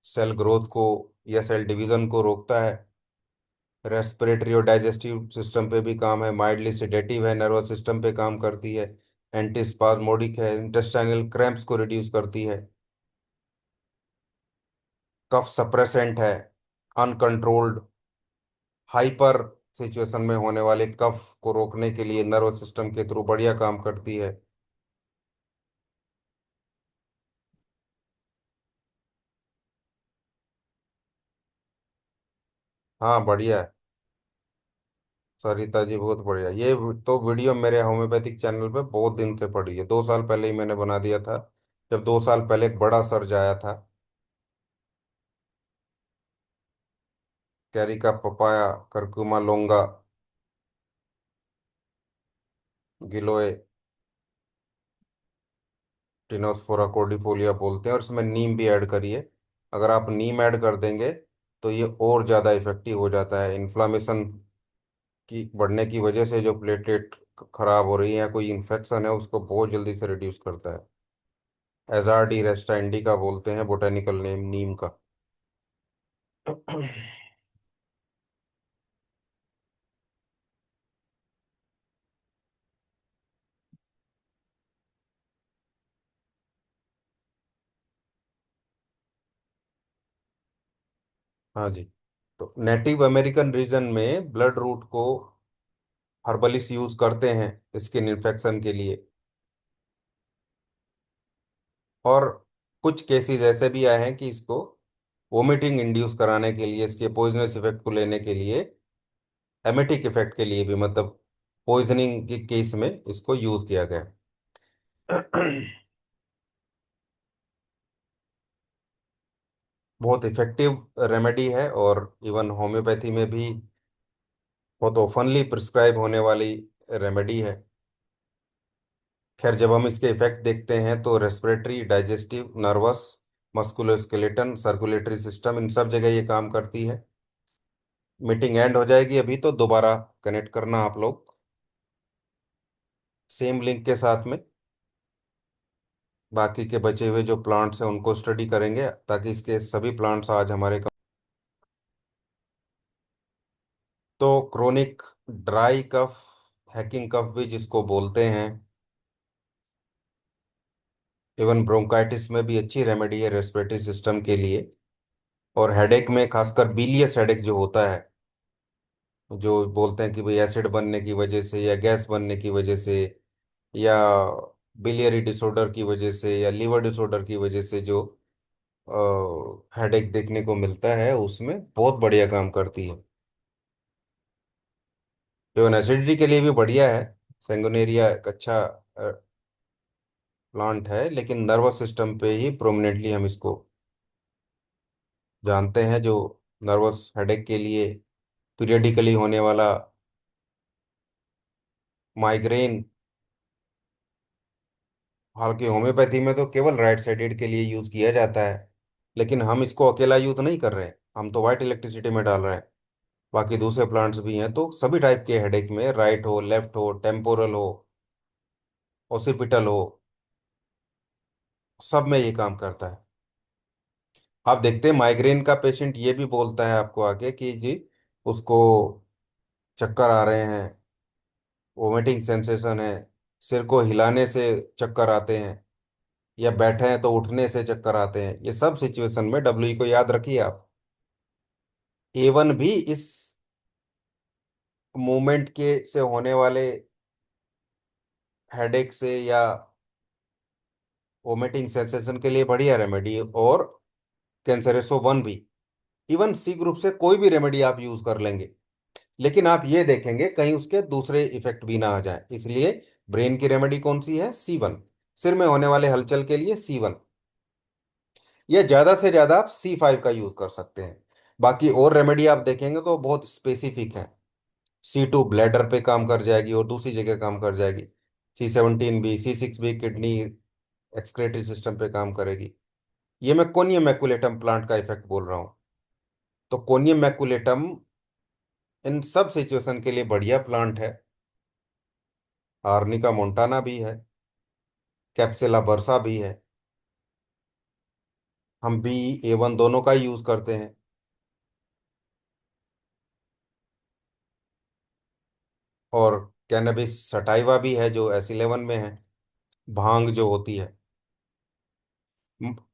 सेल ग्रोथ को या सेल डिवीजन को रोकता है, रेस्पिरेटरी और डाइजेस्टिव सिस्टम पे भी काम है, माइल्डली सिडेटिव है, नर्वस सिस्टम पे काम करती है, एंटी स्पाज्मोडिक है, इंटेस्टाइनल क्रैम्प्स को रिड्यूस करती है, कफ सप्रेसेंट है, अनकंट्रोल्ड हाइपर सिचुएशन में होने वाले कफ को रोकने के लिए नर्वस सिस्टम के थ्रू बढ़िया काम करती है। हाँ बढ़िया है। सरिता जी बहुत बढ़िया। ये तो वीडियो मेरे होम्योपैथिक चैनल पे बहुत दिन से पड़ी है, 2 साल पहले ही मैंने बना दिया था, जब 2 साल पहले एक बड़ा सर्ज आया था। कैरिका पपाया, करकुमा लोंगा, गिलोय, टिनोस्फोरा कोर्डिफोलिया बोलते हैं, और इसमें नीम भी ऐड करिए। अगर आप नीम ऐड कर देंगे तो ये और ज़्यादा इफेक्टिव हो जाता है। इन्फ्लामेशन की बढ़ने की वजह से जो प्लेटलेट खराब हो रही है, कोई इन्फेक्शन है, उसको बहुत जल्दी से रिड्यूस करता है। एजार्डी रेस्टा इंडिका बोलते हैं बोटेनिकल नेम नीम का। हाँ जी। तो नेटिव अमेरिकन रीजन में ब्लड रूट को हर्बलिस यूज करते हैं स्किन इन्फेक्शन के लिए। और कुछ केसेस ऐसे भी आए हैं कि इसको वोमिटिंग इंड्यूस कराने के लिए, इसके पॉइजनस इफेक्ट को लेने के लिए, एमेटिक इफेक्ट के लिए भी, मतलब पॉइजनिंग के केस में इसको यूज किया गया है। बहुत इफेक्टिव रेमेडी है, और इवन होम्योपैथी में भी बहुत ओपनली प्रिस्क्राइब होने वाली रेमेडी है। खैर जब हम इसके इफेक्ट देखते हैं तो respiratory, digestive, nervous, musculoskeleton, circulatory system, इन सब जगह ये काम करती है। मीटिंग एंड हो जाएगी अभी, तो दोबारा कनेक्ट करना आप लोग सेम लिंक के साथ में। बाकी के बचे हुए जो प्लांट्स हैं उनको स्टडी करेंगे, ताकि इसके सभी प्लांट्स आज हमारे तो क्रोनिक ड्राई कफ, हैकिंग कफ भी जिसको बोलते हैं, इवन ब्रोंकाइटिस में भी अच्छी रेमेडी है रेस्पिरेटरी सिस्टम के लिए। और हेडेक में खासकर बिलियस हेडेक जो होता है, जो बोलते हैं कि भाई एसिड बनने की वजह से या गैस बनने की वजह से या बिलियरी डिसऑर्डर की वजह से या लीवर डिसऑर्डर की वजह से जो हेडेक देखने को मिलता है, उसमें बहुत बढ़िया काम करती है। इवन एसिडिटी के लिए भी बढ़िया है। सेंगोनेरिया एक अच्छा प्लांट है, लेकिन नर्वस सिस्टम पे ही प्रोमिनेंटली हम इसको जानते हैं, जो नर्वस हेडेक के लिए पीरियडिकली होने वाला माइग्रेन। हालांकि होम्योपैथी में तो केवल राइट साइडेड के लिए यूज किया जाता है, लेकिन हम इसको अकेला यूज नहीं कर रहे हैं, हम तो वाइट इलेक्ट्रिसिटी में डाल रहे हैं। बाकी दूसरे प्लांट्स भी हैं, तो सभी टाइप के हेडेक में, राइट हो, लेफ्ट हो, टेम्पोरल हो, ओसिपिटल हो, सब में ये काम करता है। आप देखते हैं माइग्रेन का पेशेंट ये भी बोलता है आपको आके कि जी उसको चक्कर आ रहे हैं, वोमिटिंग सेंसेशन है, सिर को हिलाने से चक्कर आते हैं, या बैठे हैं तो उठने से चक्कर आते हैं। ये सब सिचुएशन में डब्ल्यू को याद रखिए आप। A1 भी इस मूवमेंट के से होने वाले हेडेक से या वोमिटिंग सेंसेशन के लिए बढ़िया रेमेडी है। और कैंसरेसो 1 भी, इवन C ग्रुप से कोई भी रेमेडी आप यूज कर लेंगे, लेकिन आप ये देखेंगे कहीं उसके दूसरे इफेक्ट भी ना आ जाए, इसलिए ब्रेन की रेमेडी कौन सी है? C1। सिर में होने वाले हलचल के लिए C1, या ज्यादा से ज्यादा आप C5 का यूज कर सकते हैं। बाकी और रेमेडी आप देखेंगे तो बहुत स्पेसिफिक है। C2 ब्लैडर पे काम कर जाएगी और दूसरी जगह काम कर जाएगी। C17 भी, C6 भी किडनी एक्सक्रेटरी सिस्टम पे काम करेगी। ये मैं कोनियम मैकुलेटम प्लांट का इफेक्ट बोल रहा हूँ। तो कोनियम मैकुलेटम इन सब सिचुएशन के लिए बढ़िया प्लांट है। आर्निका मोंटाना भी है, कैप्सुला बर्सा भी है। हम B A1 दोनों का ही यूज करते हैं। और कैनबिस सटाइवा भी है जो S11 में है, भांग जो होती है।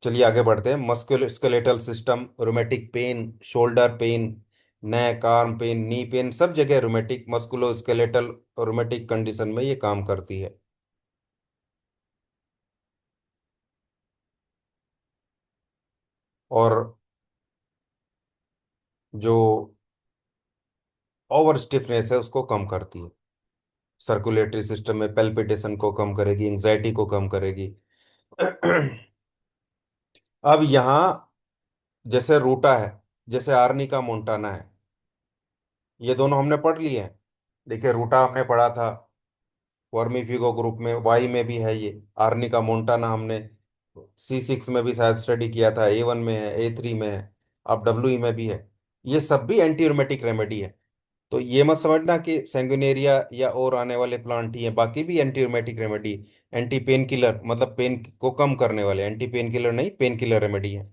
चलिए आगे बढ़ते हैं। Musculoskeletal system, rheumatic pain, shoulder pain, neck arm pain, knee pain, सब जगह rheumatic musculoskeletal rheumatic condition में ये काम करती है। और जो ओवर स्टिफनेस है उसको कम करती है। सर्कुलेटरी सिस्टम में पेल्पिटेशन को कम करेगी, एंजाइटी को कम करेगी। अब यहाँ जैसे रूटा है, जैसे आर्निका मोंटाना है, ये दोनों हमने पढ़ लिए हैं। देखिए रूटा हमने पढ़ा था वर्मीफिगो ग्रुप में, वाई में भी है ये। आर्निका मोंटाना हमने C6 में भी शायद स्टडी किया था, A1 में है, A3 में है, अब WE में भी है। ये सब भी एंटीरोमेटिक रेमेडी है। तो ये मत समझना कि सेंगुनेरिया या और आने वाले प्लांट ही हैं, बाकी भी एंटीरोमेटिक रेमेडी। एंटी पेन किलर मतलब पेन को कम करने वाले, एंटी पेन किलर नहीं, पेन किलर रेमेडी है।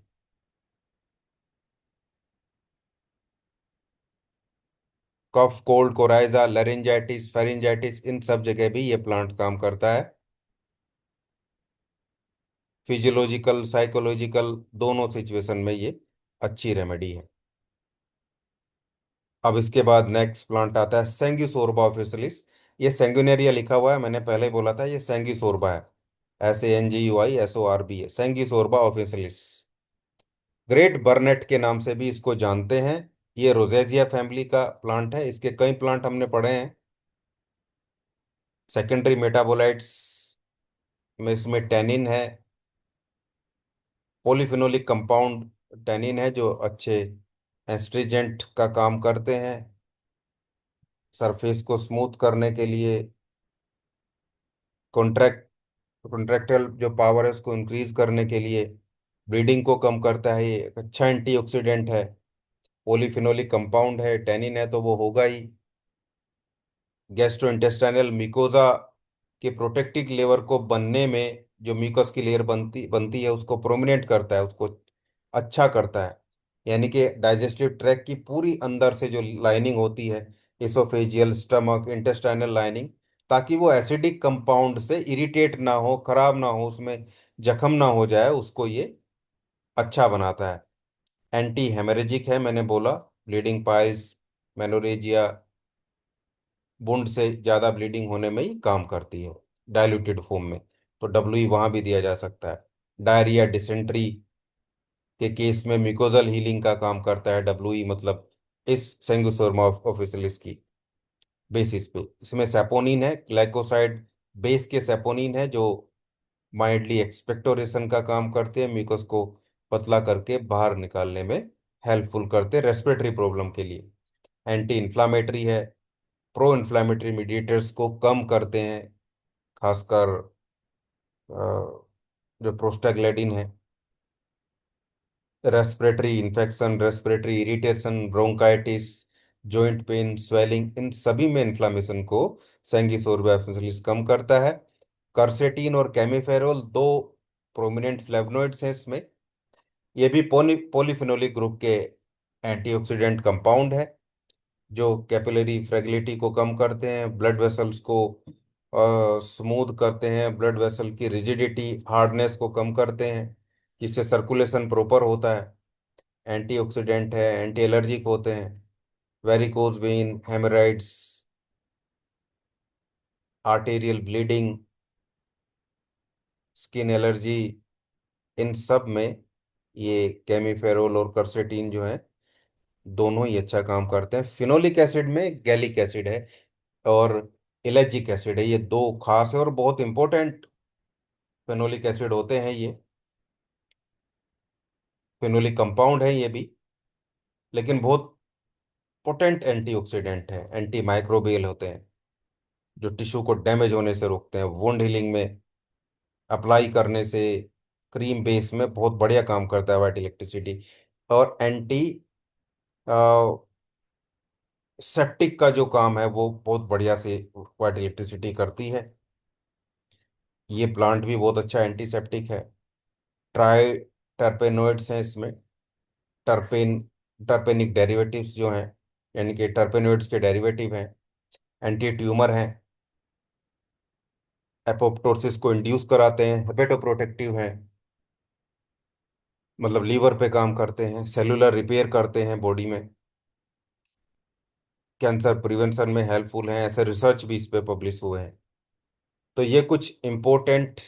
कफ, कोल्ड, कोराइजा, लरिंजाइटिस, फेरिंजाइटिस, इन सब जगह भी ये प्लांट काम करता है। फिजियोलॉजिकल, साइकोलॉजिकल दोनों सिचुएशन में ये अच्छी रेमेडी है। अब इसके बाद नेक्स्ट प्लांट आता है सेंगिसोरबा ऑफिशियलिस। ये सेंगुनेरिया लिखा हुआ है, मैंने पहले ही बोला था ये सेंगिसोरबा है। SANGUISORB है, सेंगिसोरबा ऑफिशियलिस। ग्रेट बर्नेट के नाम से भी इसको जानते हैं। ये रोजेजिया फैमिली का प्लांट है। इसके कई प्लांट हमने पढ़े हैं। सेकेंडरी मेटाबोलाइट्स में इसमें टैनिन है, पॉलीफिनोलिक कंपाउंड टैनिन है जो अच्छे एस्ट्रीजेंट का काम करते हैं। सरफेस को स्मूथ करने के लिए, कॉन्ट्रैक्ट कॉन्ट्रैक्टल जो पावर है उसको इंक्रीज करने के लिए, ब्लीडिंग को कम करता है। ये एक अच्छा एंटीऑक्सीडेंट है। पॉलीफिनोलिक कंपाउंड है, टैनिन है तो वो होगा ही। गैस्ट्रोइंटेस्टाइनल मिकोजा के प्रोटेक्टिव लेयर को बनने में, जो म्यूकस की लेयर बनती बनती है उसको प्रोमिनेंट करता है, उसको अच्छा करता है। यानी कि डाइजेस्टिव ट्रैक की पूरी अंदर से जो लाइनिंग होती है, एसोफेजियल, स्टमक, इंटेस्टाइनल लाइनिंग, ताकि वो एसिडिक कंपाउंड से इरिटेट ना हो, खराब ना हो, उसमें जख्म ना हो जाए, उसको ये अच्छा बनाता है। एंटी हेमरेजिक है, मैंने बोला। ब्लीडिंग पाइल्स, मेनोरेजिया, वुंड से ज़्यादा ब्लीडिंग होने में ही काम करती है डाइल्यूटेड फॉर्म में। तो WE वहाँ भी दिया जा सकता है। डायरिया, डिसेंट्री के केस में म्यूकोजल हीलिंग का काम करता है WE, मतलब इस सेंगुसोरमा ऑफिशियलिस की बेसिस पे। इसमें सेपोनिन है, ग्लाइकोसाइड बेस के सेपोनिन है जो माइल्डली एक्सपेक्टोरेशन का काम करते हैं, म्यूकस को पतला करके बाहर निकालने में हेल्पफुल करते हैं रेस्पिरेटरी प्रॉब्लम के लिए। एंटी इन्फ्लामेटरी है, प्रो इन्फ्लामेटरी मीडिएटर्स को कम करते हैं, खासकर जो प्रोस्टाग्लैंडिन है। Respiratory infection, respiratory irritation, bronchitis, joint pain, swelling, इन सभी में इन्फ्लामेशन को सेंगिसोरबा कम करता है। कर्सेटीन और कैमिफेरॉल दो प्रोमिनेंट फ्लेवोनॉइड्स हैं इसमें। ये भी पॉलीफिनोलिक ग्रुप के एंटीऑक्सीडेंट कंपाउंड है जो कैपिलरी फ्रेगिलिटी को कम करते हैं, ब्लड वेसल्स को स्मूथ करते हैं, ब्लड वेसल की रिजिडिटी, हार्डनेस को कम करते हैं, जिससे सर्कुलेशन प्रॉपर होता है। एंटीऑक्सीडेंट है, एंटी एलर्जिक होते हैं। Varicose vein, haemorrhoids, arterial bleeding, skin allergy, इन सब में ये केमिफेरोल और कर्सेटीन जो है दोनों ही अच्छा काम करते हैं। फिनोलिक एसिड में गैलिक एसिड है और इलेजिक एसिड है, ये दो खास है और बहुत इंपॉर्टेंट फेनोलिक एसिड होते हैं ये। फेनोलिक कंपाउंड है ये भी, लेकिन बहुत पोटेंट एंटीऑक्सीडेंट है, एंटी माइक्रोबियल होते हैं, जो टिश्यू को डैमेज होने से रोकते हैं, वुंड हीलिंग में अप्लाई करने से, क्रीम बेस में बहुत बढ़िया काम करता है वाइट इलेक्ट्रिसिटी। और एंटी सेप्टिक का जो काम है वो बहुत बढ़िया से वाइट इलेक्ट्रिसिटी करती है। ये प्लांट भी बहुत अच्छा एंटीसेप्टिक है। ट्राई टर्पेनोइड्स हैं इसमें, टर्पेन, टर्पेनिक डेरिवेटिव्स जो हैं, यानी कि टर्पेनोइड्स के डेरिवेटिव हैं, एंटी ट्यूमर हैं, एपोप्टोसिस को इंड्यूस कराते हैं, हेपेटोप्रोटेक्टिव हैं, मतलब लीवर पे काम करते हैं, सेलुलर रिपेयर करते हैं बॉडी में, कैंसर प्रिवेंशन में हेल्पफुल हैं, ऐसे रिसर्च भी इस पे पब्लिश हुए हैं। तो ये कुछ इंपॉर्टेंट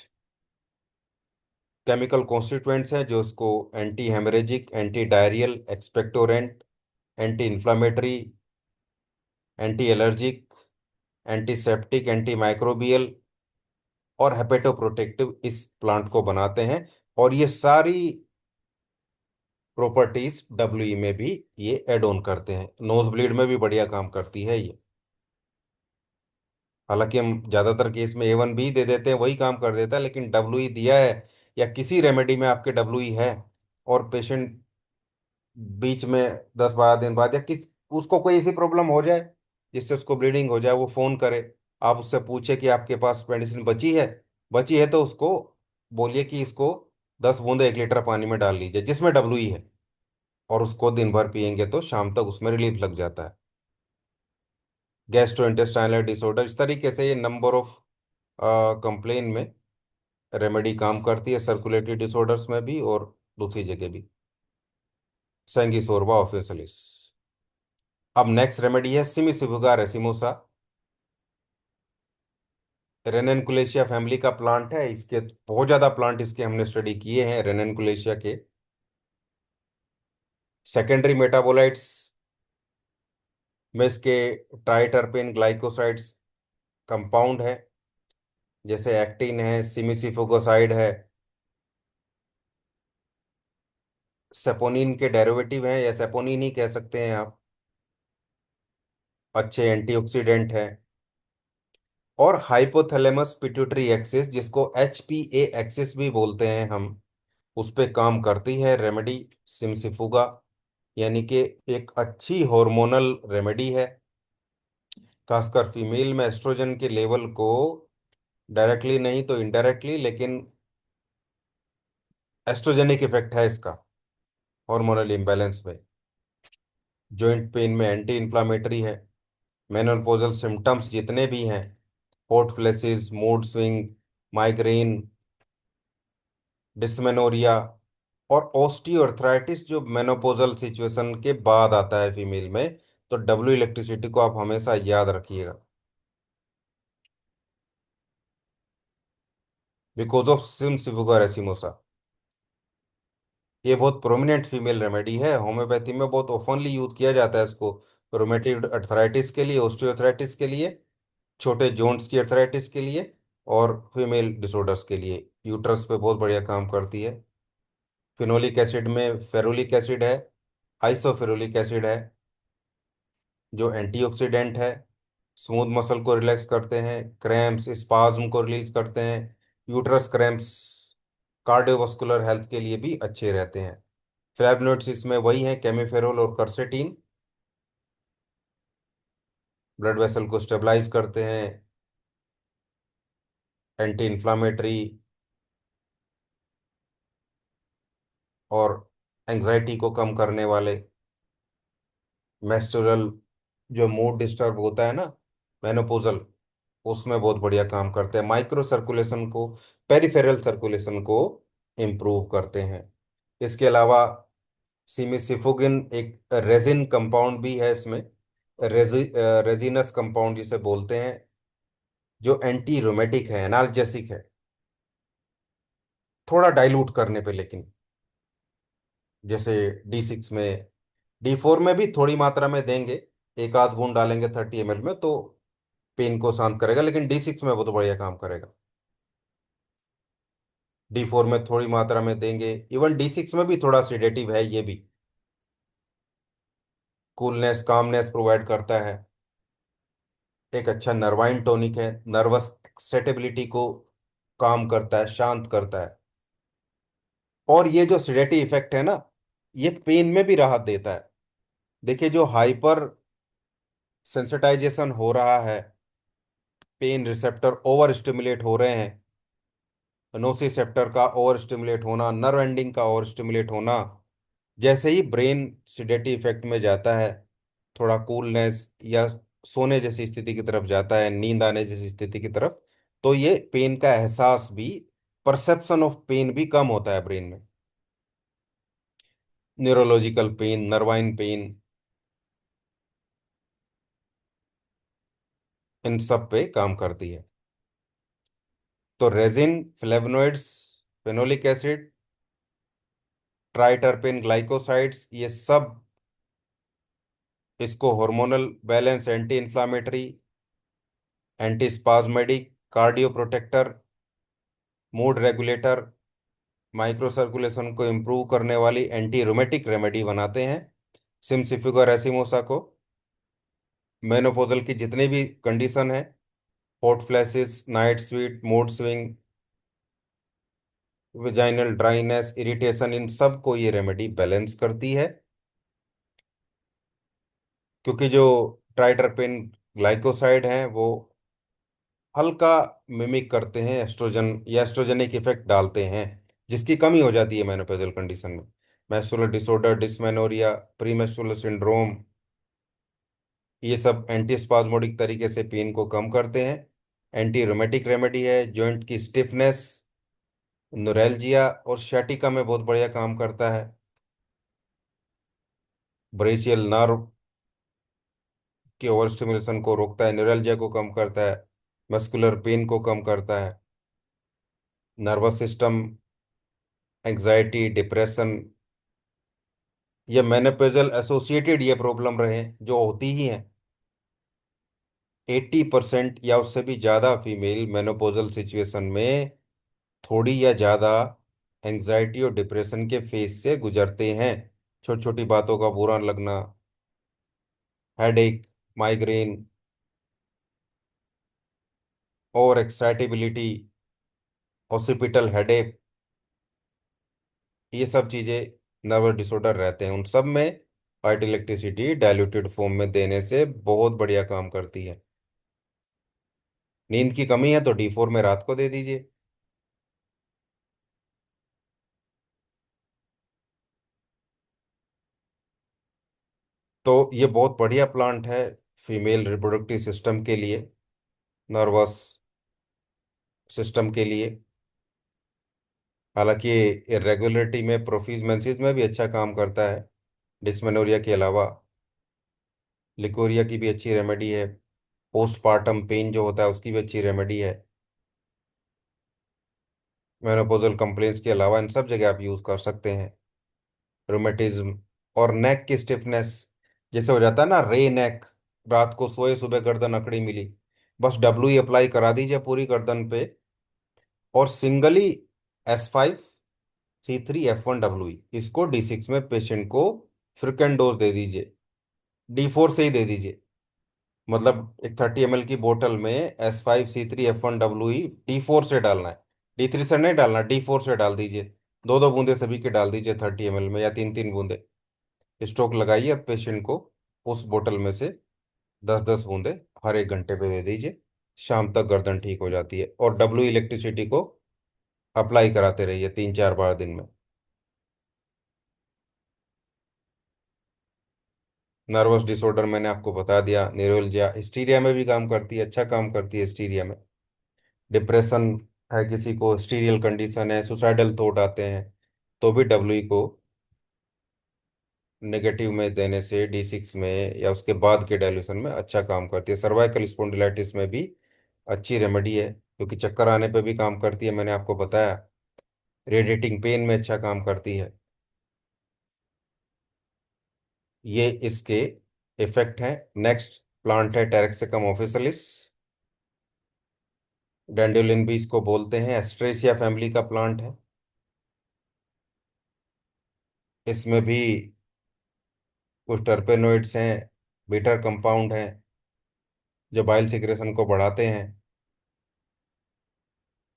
केमिकल कॉन्स्टिट्यूएंट्स हैं जो इसको anti haemorrhagic, anti diarrhoeal, expectorant, anti inflammatory, anti allergic, antiseptic, anti microbial और हेपेटोप्रोटेक्टिव इस प्लांट को बनाते हैं। और ये सारी प्रॉपर्टीज डब्ल्यूई में भी ये एड ऑन करते हैं। नोज ब्लीड में भी बढ़िया काम करती है ये। हालांकि हम ज्यादातर केस में A1B दे देते हैं, वही काम कर देता है, लेकिन डब्ल्यूई दिया है या किसी रेमेडी में आपके डब्ल्यूई है और पेशेंट बीच में 10-12 दिन बाद या किस उसको कोई ऐसी प्रॉब्लम हो जाए जिससे उसको ब्लीडिंग हो जाए, वो फोन करे, आप उससे पूछे कि आपके पास मेडिसिन बची है तो उसको बोलिए कि इसको 10 बूंदे 1 लीटर पानी में डाल लीजिए जिसमें डब्ल्यूई है, और उसको दिन भर पियेंगे तो शाम तक उसमें रिलीफ लग जाता है। गैस्ट्रोइंटेस्टाइनल डिसऑर्डर, इस तरीके से ये नंबर ऑफ कंप्लेन में रेमेडी काम करती है, सर्कुलेटरी डिसऑर्डर्स में भी और दूसरी जगह भी। सेंगिसोरबा ऑफिसलिस। अब नेक्स्ट रेमेडी है सिमिसिफुगा रेसिमोसा। रेननकुलेशिया फैमिली का प्लांट है, इसके बहुत ज्यादा प्लांट इसके हमने स्टडी किए हैं रेननकुलेशिया के। सेकेंडरी मेटाबोलाइट्स में इसके ट्राइटरपेन ग्लाइकोसाइड्स कंपाउंड है, जैसे एक्टिन है, सिमिसिफुगोसाइड है, सेपोनिन के डेरिवेटिव हैं या सेपोनिन ही कह सकते हैं आप। अच्छे एंटीऑक्सीडेंट हैं। और हाइपोथैलेमस पिट्यूटरी एक्सिस, जिसको HPA एक्सिस भी बोलते हैं हम, उस पे काम करती है रेमेडी सिमसिफुगा, यानी कि एक अच्छी हार्मोनल रेमेडी है। खासकर फीमेल में एस्ट्रोजन के लेवल को डायरेक्टली नहीं तो इनडायरेक्टली, लेकिन एस्ट्रोजेनिक इफेक्ट है इसका हार्मोनल इम्बैलेंस में। जॉइंट पेन में एंटी इन्फ्लामेटरी है। मेनोपॉजल सिम्टम्स जितने भी हैं, hot flashes, mood swing, migraine, dysmenorrhoea और ऑस्टियोआर्थराइटिस जो मेनोपोजल सिचुएशन के बाद आता है फीमेल में, तो डब्ल्यू इलेक्ट्रिसिटी को आप हमेशा याद रखिएगा, बिकॉज ऑफ सिम्सिफुगा रेसिमोसा। ये बहुत प्रोमिनेंट फीमेल रेमेडी है, होम्योपैथी में बहुत ओपनली यूज किया जाता है इसको, रोमेटिड अर्थराइटिस के लिए, ऑस्टियोआर्थराइटिस के लिए, छोटे जोन्ट्स की अर्थराइटिस के लिए और फीमेल डिसऑर्डर्स के लिए। यूट्रस पे बहुत बढ़िया काम करती है। फिनोलिक एसिड में फेरुलिक एसिड है, आइसोफेरुलिक एसिड है, जो एंटीऑक्सीडेंट है, स्मूथ मसल को रिलैक्स करते हैं, क्रैम्प्स स्पाज्म को रिलीज करते हैं, यूट्रस क्रैम्प्स, कार्डियोवास्कुलर हेल्थ के लिए भी अच्छे रहते हैं। फ्लैवोनोइड्स इसमें वही हैं, केमिफेरॉल और कर्सेटीन, ब्लड वेसल को स्टेबलाइज करते हैं, एंटी इन्फ्लामेटरी और एंजाइटी को कम करने वाले, मेस्टुरल जो मूड डिस्टर्ब होता है ना, मेनोपोजल, उसमें बहुत बढ़िया काम करते हैं, माइक्रो सर्कुलेशन को, पेरिफेरल सर्कुलेशन को इम्प्रूव करते हैं। इसके अलावा सिमिसिफुगिन एक रेजिन कंपाउंड भी है इसमें, रेजिनस कंपाउंड जिसे बोलते हैं, जो एंटी रोमेटिक है, एनाल्जेसिक है, थोड़ा डाइल्यूट करने पे लेकिन, जैसे D6 में D4 में भी थोड़ी मात्रा में देंगे, एक आध बूंद डालेंगे 30 ml में तो पेन को शांत करेगा, लेकिन D6 में वो तो बढ़िया काम करेगा। D4 में थोड़ी मात्रा में देंगे, इवन D6 में भी थोड़ा सिडेटिव है ये भी, कूलनेस कामनेस प्रोवाइड करता है, एक अच्छा नर्वाइन टॉनिक है, नर्वस सेटेबिलिटी को काम करता है, शांत करता है। और ये जो सिडेटिव इफेक्ट है ना, ये पेन में भी राहत देता है। देखिए जो हाइपर सेंसिटाइजेशन हो रहा है, पेन रिसेप्टर ओवर स्टिमुलेट हो रहे हैं, नोसिसेप्टर का ओवर स्टिमुलेट होना, नर्व एंडिंग का ओवर स्टिमुलेट होना, जैसे ही ब्रेन सिडेटिव इफेक्ट में जाता है, थोड़ा कूलनेस या सोने जैसी स्थिति की तरफ जाता है, नींद आने जैसी स्थिति की तरफ, तो ये पेन का एहसास भी, परसेप्शन ऑफ पेन भी कम होता है ब्रेन में। न्यूरोलॉजिकल पेन, नर्वाइन पेन, इन सब पे काम करती है। तो resin, flavonoids, phenolic acid, triterpene glycosides, ये सब इसको hormonal balance, anti inflammatory, anti spasmatic, cardio protector, mood regulator, micro circulation को इम्प्रूव करने वाली एंटी रोमेटिक रेमेडी बनाते हैं। सिम्सिफिका रेसिमोसा को मेनोपॉजल की जितनी भी कंडीशन है, hot flashes, night sweat, mood swing, vaginal dryness, irritation, इन सब को ये रेमेडी बैलेंस करती है। क्योंकि जो ट्राइटरपेन ग्लाइकोसाइड हैं वो हल्का मिमिक करते हैं एस्ट्रोजन, या एस्ट्रोजेनिक इफेक्ट डालते हैं, जिसकी कमी हो जाती है मेनोपेजल कंडीशन में। Menstrual disorder, dysmenorrhoea, premenstrual syndrome, ये सब एंटी स्पाज्मोडिक तरीके से पेन को कम करते हैं। एंटी रोमेटिक रेमेडी है, जॉइंट की स्टिफनेस, नुरैल्जिया और शैटिका में बहुत बढ़िया काम करता है। ब्रेचियल नर्व के ओवर स्टिमुलेशन को रोकता है, न्यूरल्जिया को कम करता है, मस्कुलर पेन को कम करता है, नर्वस सिस्टम, एंग्जाइटी, डिप्रेशन, ये मेनोपॉजल एसोसिएटेड ये प्रॉब्लम रहे जो होती ही हैं। 80% या उससे भी ज़्यादा फीमेल मेनोपॉजल सिचुएशन में थोड़ी या ज़्यादा एंग्जाइटी और डिप्रेशन के फेज से गुजरते हैं। छोटी छोटी बातों का बुरा लगना, हेडेक, माइग्रेन, और एक्साइटेबिलिटी, ऑसिपिटल हेडेक, ये सब चीज़ें नर्वस डिसऑर्डर रहते हैं, उन सब में वाइट इलेक्ट्रिसिटी डाइल्यूटेड फॉर्म में देने से बहुत बढ़िया काम करती है। नींद की कमी है तो D4 में रात को दे दीजिए। तो ये बहुत बढ़िया प्लांट है फीमेल रिप्रोडक्टिव सिस्टम के लिए, नर्वस सिस्टम के लिए। हालांकि इरेगुलरिटी में, प्रोफिज में भी अच्छा काम करता है। डिस्मेनोरिया के अलावा लिकोरिया की भी अच्छी रेमेडी है, पोस्टपार्टम पेन जो होता है उसकी भी अच्छी रेमेडी है। मेनोपॉजल कंप्लेंट्स के अलावा इन सब जगह आप यूज़ कर सकते हैं। रोमेटिज्म और नेक की स्टिफनेस, जैसे हो जाता है ना रे नेक, रात को सोए सुबह गर्दन अकड़ी मिली, बस डब्ल्यू अप्लाई करा दीजिए पूरी गर्दन पे, और सिंगली S5C3F1W, इसको D6 में पेशेंट को फ्रिक्वेंट डोज दे दीजिए, D4 से ही दे दीजिए। मतलब एक 30 ml की बोतल में S5C3F1W ही D4 से डालना है, D3 से नहीं डालना, D4 से डाल दीजिए। दो दो बूंदे सभी के डाल दीजिए 30 ml में, या तीन तीन बूंदे। स्ट्रोक लगाइए, अब पेशेंट को उस बोतल में से 10-10 बूंदे हर 1 घंटे पे दे दीजिए। शाम तक गर्दन ठीक हो जाती है। और डब्ल्यू इलेक्ट्रिसिटी को अप्लाई कराते रहिए 3-4 बार दिन में। नर्वस डिसऑर्डर मैंने आपको बता दिया, न्यूरोलजिया, हिस्टीरिया में भी काम करती है, अच्छा काम करती है हिस्टीरिया में। डिप्रेशन है किसी को, हिस्टीरियल कंडीशन है, सुसाइडल थॉट आते हैं, तो भी डब्ल्यू को नेगेटिव में देने से D6 में या उसके बाद के डायल्यूशन में अच्छा काम करती है। सर्वाइकल स्पॉन्डिलाइटिस में भी अच्छी रेमेडी है, क्योंकि चक्कर आने पे भी काम करती है, मैंने आपको बताया। रेडिएटिंग पेन में अच्छा काम करती है। ये इसके इफेक्ट हैं। नेक्स्ट प्लांट है टेरेक्सिकम ऑफिशियलिस। डैंडोलिन भी इसको बोलते हैं, एस्ट्रेसिया फैमिली का प्लांट है। इसमें भी कुछ टर्पेनोइड्स हैं, बीटर कंपाउंड हैं, जो बाइल सिक्रेशन को बढ़ाते हैं,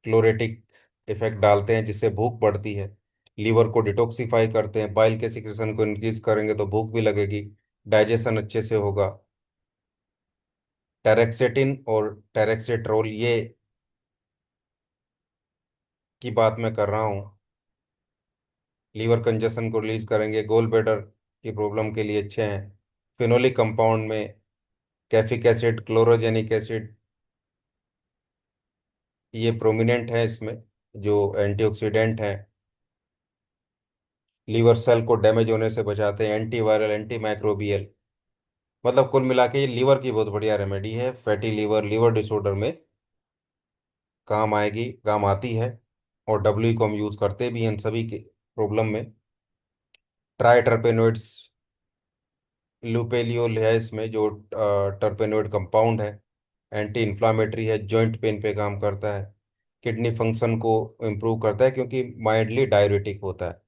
क्लोरेटिक इफेक्ट डालते हैं जिससे भूख बढ़ती है, लीवर को डिटॉक्सिफाई करते हैं, बाइल के सिक्रेशन को इंक्रीज करेंगे तो भूख भी लगेगी, डाइजेशन अच्छे से होगा। टेरेक्सेटिन और टेरेक्सेट्रोल ये की बात मैं कर रहा हूँ, लीवर कंजेशन को रिलीज करेंगे, गोल ब्लैडर की प्रॉब्लम के लिए अच्छे हैं। फिनोलिक कंपाउंड में कैफिक एसिड, क्लोरोजेनिक एसिड, ये प्रोमिनेंट है इसमें, जो एंटीऑक्सीडेंट हैं, लीवर सेल को डैमेज होने से बचाते हैं, एंटी वायरल, एंटी माइक्रोबियल। मतलब कुल मिला के ये लीवर की बहुत बढ़िया रेमेडी है, फैटी लीवर, लीवर डिसऑर्डर में काम आएगी, काम आती है। और डब्ल्यू को हम यूज करते भी हैं इन सभी के प्रॉब्लम में। ट्राई टर्पेनोइड्स, लुपेलियोल है इसमें, जो टर्पेनोइड कंपाउंड है, एंटी इन्फ्लामेटरी है, जॉइंट पेन पे काम करता है, किडनी फंक्शन को इम्प्रूव करता है क्योंकि माइल्डली डायरेटिक होता है।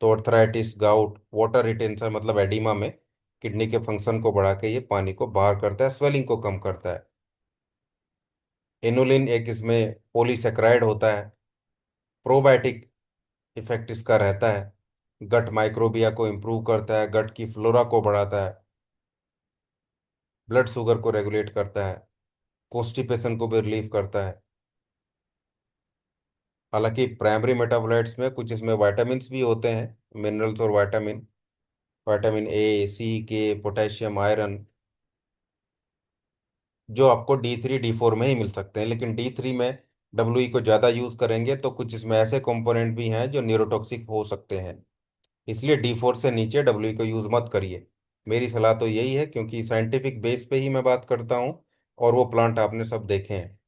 तो अर्थराइटिस, गाउट, वाटर रिटेंशन मतलब एडिमा में किडनी के फंक्शन को बढ़ा के ये पानी को बाहर करता है, स्वेलिंग को कम करता है। इनुलिन एक इसमें पॉलीसेक्राइड होता है, प्रोबायोटिक इफेक्ट इसका रहता है, गट माइक्रोबिया को इम्प्रूव करता है, गट की फ्लोरा को बढ़ाता है, ब्लड शुगर को रेगुलेट करता है, कॉन्स्टिपेशन को भी रिलीव करता है। हालांकि प्राइमरी मेटाबोलाइट्स में कुछ इसमें विटामिन्स भी होते हैं, मिनरल्स और विटामिन, विटामिन ए, सी, के, पोटेशियम, आयरन, जो आपको D3 D4 में ही मिल सकते हैं। लेकिन D3 में डब्ल्यू को ज़्यादा यूज़ करेंगे तो कुछ इसमें ऐसे कंपोनेंट भी हैं जो न्यूरोटॉक्सिक हो सकते हैं, इसलिए D4 से नीचे डब्ल्यू को यूज़ मत करिए। मेरी सलाह तो यही है, क्योंकि साइंटिफिक बेस पे ही मैं बात करता हूँ, और वो प्लांट आपने सब देखे हैं।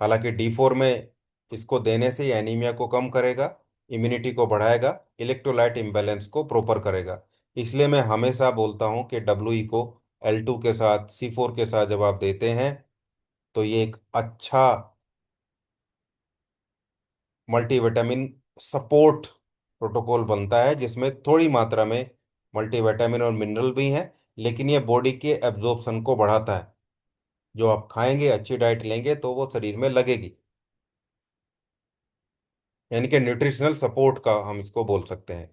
हालांकि D4 में इसको देने से ये एनीमिया को कम करेगा, इम्यूनिटी को बढ़ाएगा, इलेक्ट्रोलाइट इम्बैलेंस को प्रॉपर करेगा। इसलिए मैं हमेशा बोलता हूँ कि डब्ल्यू को L2 के साथ, C4 के साथ जब आप देते हैं तो ये एक अच्छा मल्टीविटामिन सपोर्ट प्रोटोकॉल बनता है, जिसमें थोड़ी मात्रा में मल्टीविटामिन और मिनरल भी हैं, लेकिन ये बॉडी के एब्जॉर्प्शन को बढ़ाता है। जो आप खाएंगे, अच्छी डाइट लेंगे तो वो शरीर में लगेगी, यानी कि न्यूट्रिशनल सपोर्ट का हम इसको बोल सकते हैं।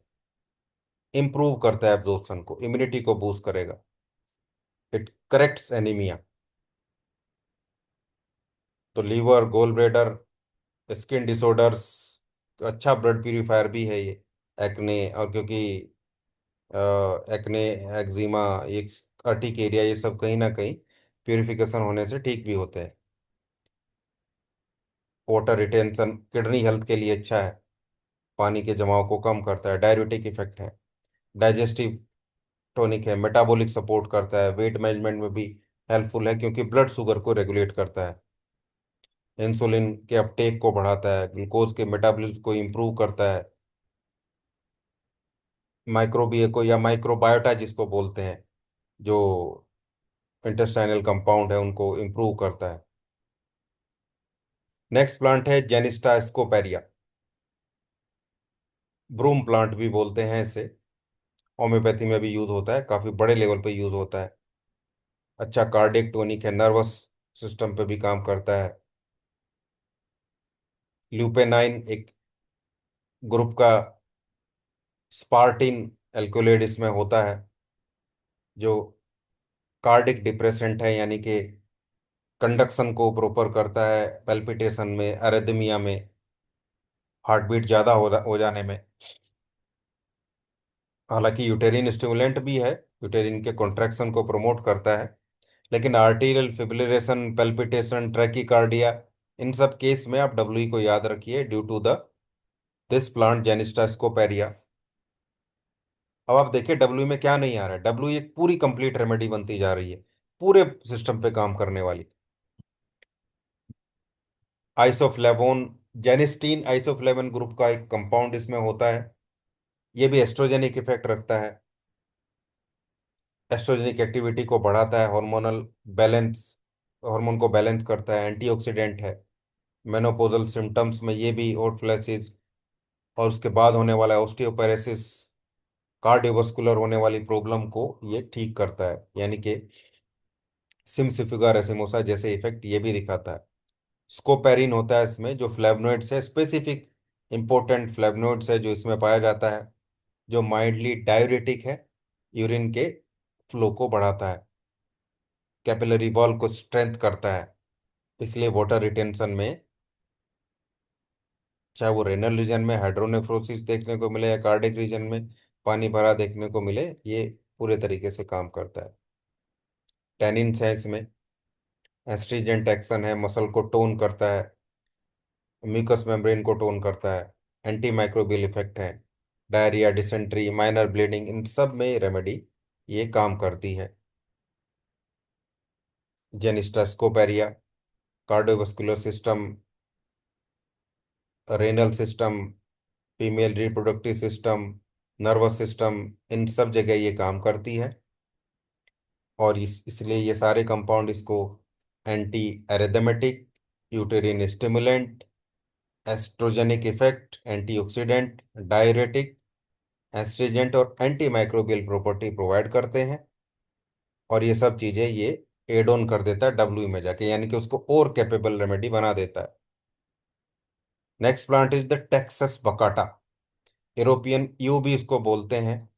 इंप्रूव करता है एब्जॉर्प्शन को, इम्यूनिटी को बूस्ट करेगा, इट करेक्ट्स एनीमिया। तो liver, gall bladder, skin disorders, अच्छा ब्लड प्यूरिफायर भी है ये। एक्ने, और क्योंकि एक्ने, एक्जिमा, ये अर्टिक एरिया, ये सब कहीं ना कहीं प्यूरिफिकेशन होने से ठीक भी होते हैं। वाटर रिटेंशन किडनी हेल्थ के लिए अच्छा है, पानी के जमाव को कम करता है, डाययूरेटिक इफेक्ट है, डाइजेस्टिव टॉनिक है, मेटाबॉलिक सपोर्ट करता है, वेट मैनेजमेंट में भी हेल्पफुल है क्योंकि ब्लड शुगर को रेगुलेट करता है, इंसुलिन के अपटेक को बढ़ाता है, ग्लूकोज के मेटाबॉलिज्म को इम्प्रूव करता है, माइक्रोबिया को या माइक्रोबायोटा जिसको बोलते हैं, जो इंटेस्टाइनल कंपाउंड है उनको इम्प्रूव करता है। नेक्स्ट प्लांट है जेनिस्टा स्कोपेरिया, ब्रूम प्लांट भी बोलते हैं इसे, होम्योपैथी में भी यूज होता है, काफी बड़े लेवल पे यूज होता है। अच्छा कार्डियक टोनिक है, नर्वस सिस्टम पे भी काम करता है। ल्यूपेनाइन एक ग्रुप का स्पार्टिन एल्कोलॉइड इसमें होता है, जो कार्डिक डिप्रेसेंट है, यानी कि कंडक्शन को प्रॉपर करता है, पेल्पिटेशन में, अरिदमिया में, हार्ट बीट ज़्यादा हो जाने में। हालांकि यूटेरिन स्टिमुलेंट भी है, यूटेरिन के कॉन्ट्रैक्शन को प्रमोट करता है। लेकिन आर्टीरियल फिब्रिलेशन, पेल्पिटेशन, ट्रैकीकार्डिया, इन सब केस में आप डब्ल्यू को याद रखिए, due to the this plant जेनिस्टा स्कोपेरिया। अब आप देखिए डब्ल्यू में क्या नहीं आ रहा है, डब्ल्यू एक पूरी कंप्लीट रेमेडी बनती जा रही है, पूरे सिस्टम पे काम करने वाली। आइसोफ्लेवोन, जेनिस्टीन आइसोफ्लेवन ग्रुप का एक कंपाउंड इसमें होता है, ये भी एस्ट्रोजेनिक इफेक्ट रखता है। एस्ट्रोजेनिक एक्टिविटी को बढ़ाता है, हार्मोनल बैलेंस, हार्मोन को बैलेंस करता है, एंटीऑक्सीडेंट है। मेनोपोजल सिम्टम्स में ये भी, हॉट फ्लैशेस, और उसके बाद होने वाला ऑस्टियोपेरेसिस, कार्डियोवास्कुलर होने वाली प्रॉब्लम को ये ठीक करता है, यानी कि सिम्सिफिका रेसिमोसा जैसे इफेक्ट ये भी दिखाता है। स्कोपेरिन होता है इसमें, जो फ्लेवनोइड्स है, स्पेसिफिक इंपॉर्टेंट फ्लेवनोइड्स है जो इसमें पाया जाता है, जो माइल्डली डायूरेटिक है, यूरिन के फ्लो को बढ़ाता है, कैपिलरी वॉल को स्ट्रेंथ करता है। इसलिए वाटर रिटेंशन में, चाहे वो रेनल रीजन में हाइड्रोनेफ्रोसिस देखने को मिले या कार्डिक रीजन में पानी भरा देखने को मिले, ये पूरे तरीके से काम करता है। टैनिन्स है इसमें, एस्ट्रीजेंट एक्शन है, मसल को टोन करता है, म्यूकस मेम्ब्रेन को टोन करता है, एंटी माइक्रोबियल इफेक्ट है, डायरिया, डिसेंट्री, माइनर ब्लीडिंग, इन सब में रेमेडी ये काम करती है। Genista scoparia, cardiovascular system, renal system, female reproductive system, nervous system, इन सब जगह ये काम करती है। और इसलिए ये सारे कंपाउंड इसको anti arithmetic, यूटेरिन stimulant, oestrogenic effect, antioxidant, diuretic, astringent और एंटी माइक्रोबियल प्रॉपर्टी प्रोवाइड करते हैं। और ये सब चीज़ें ये एड ऑन कर देता है डब्ल्यू में जाके, यानी कि उसको और कैपेबल रेमेडी बना देता है। Next plant is the Texas बकाटा, European you भी इसको बोलते हैं।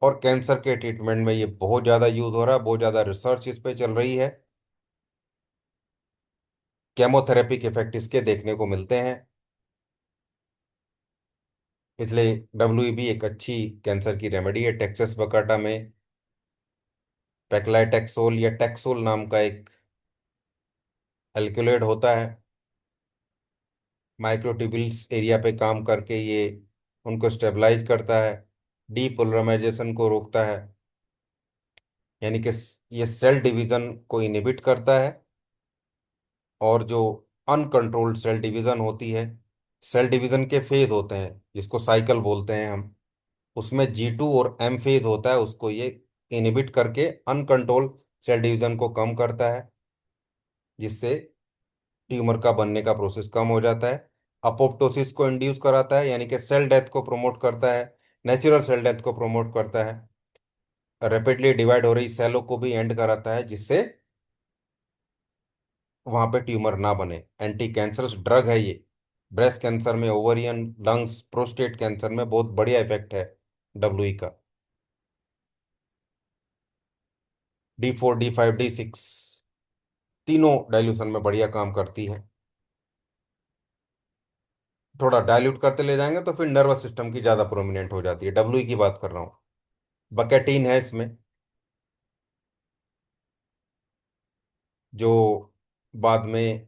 और कैंसर के ट्रीटमेंट में ये बहुत ज़्यादा यूज हो रहा है, बहुत ज़्यादा रिसर्च इस पे चल रही है। केमोथेरेपिक इफेक्ट इसके देखने को मिलते हैं। इसलिए डब्ल्यू भी एक अच्छी कैंसर की रेमेडी है। टेक्सस बकाटा में पैक्लाइटेक्सोल या टेक्सोल नाम का एक एल्क्यूलेट होता है, माइक्रोट्यूब्यूल्स एरिया पे काम करके ये उनको स्टेबलाइज करता है, डीपोलराइजेशन को रोकता है, यानी कि ये सेल डिवीजन को इनहिबिट करता है। और जो अनकंट्रोल्ड सेल डिवीजन होती है, सेल डिवीजन के फेज होते हैं जिसको साइकिल बोलते हैं हम, उसमें G2 और M फेज होता है, उसको ये इनहिबिट करके अनकंट्रोल सेल डिवीजन को कम करता है, जिससे ट्यूमर का बनने का प्रोसेस कम हो जाता है। अपोप्टोसिस को इंड्यूस कराता है, यानी कि सेल डेथ को प्रमोट करता है, नेचुरल सेल डेथ को प्रमोट करता है। रैपिडली डिवाइड हो रही सेलों को भी एंड कराता है, जिससे वहां पे ट्यूमर ना बने। एंटी कैंसरस ड्रग है ये, ब्रेस्ट कैंसर में, ओवरियन, लंग्स, प्रोस्टेट कैंसर में बहुत बढ़िया इफेक्ट है डब्ल्यू का। D4, D5, D6 तीनों डाइल्यूशन में बढ़िया काम करती है। थोड़ा डाइल्यूट करते ले जाएंगे तो फिर नर्वस सिस्टम की ज़्यादा प्रोमिनेंट हो जाती है, डब्ल्यू की बात कर रहा हूँ। बकेटीन है इसमें, जो बाद में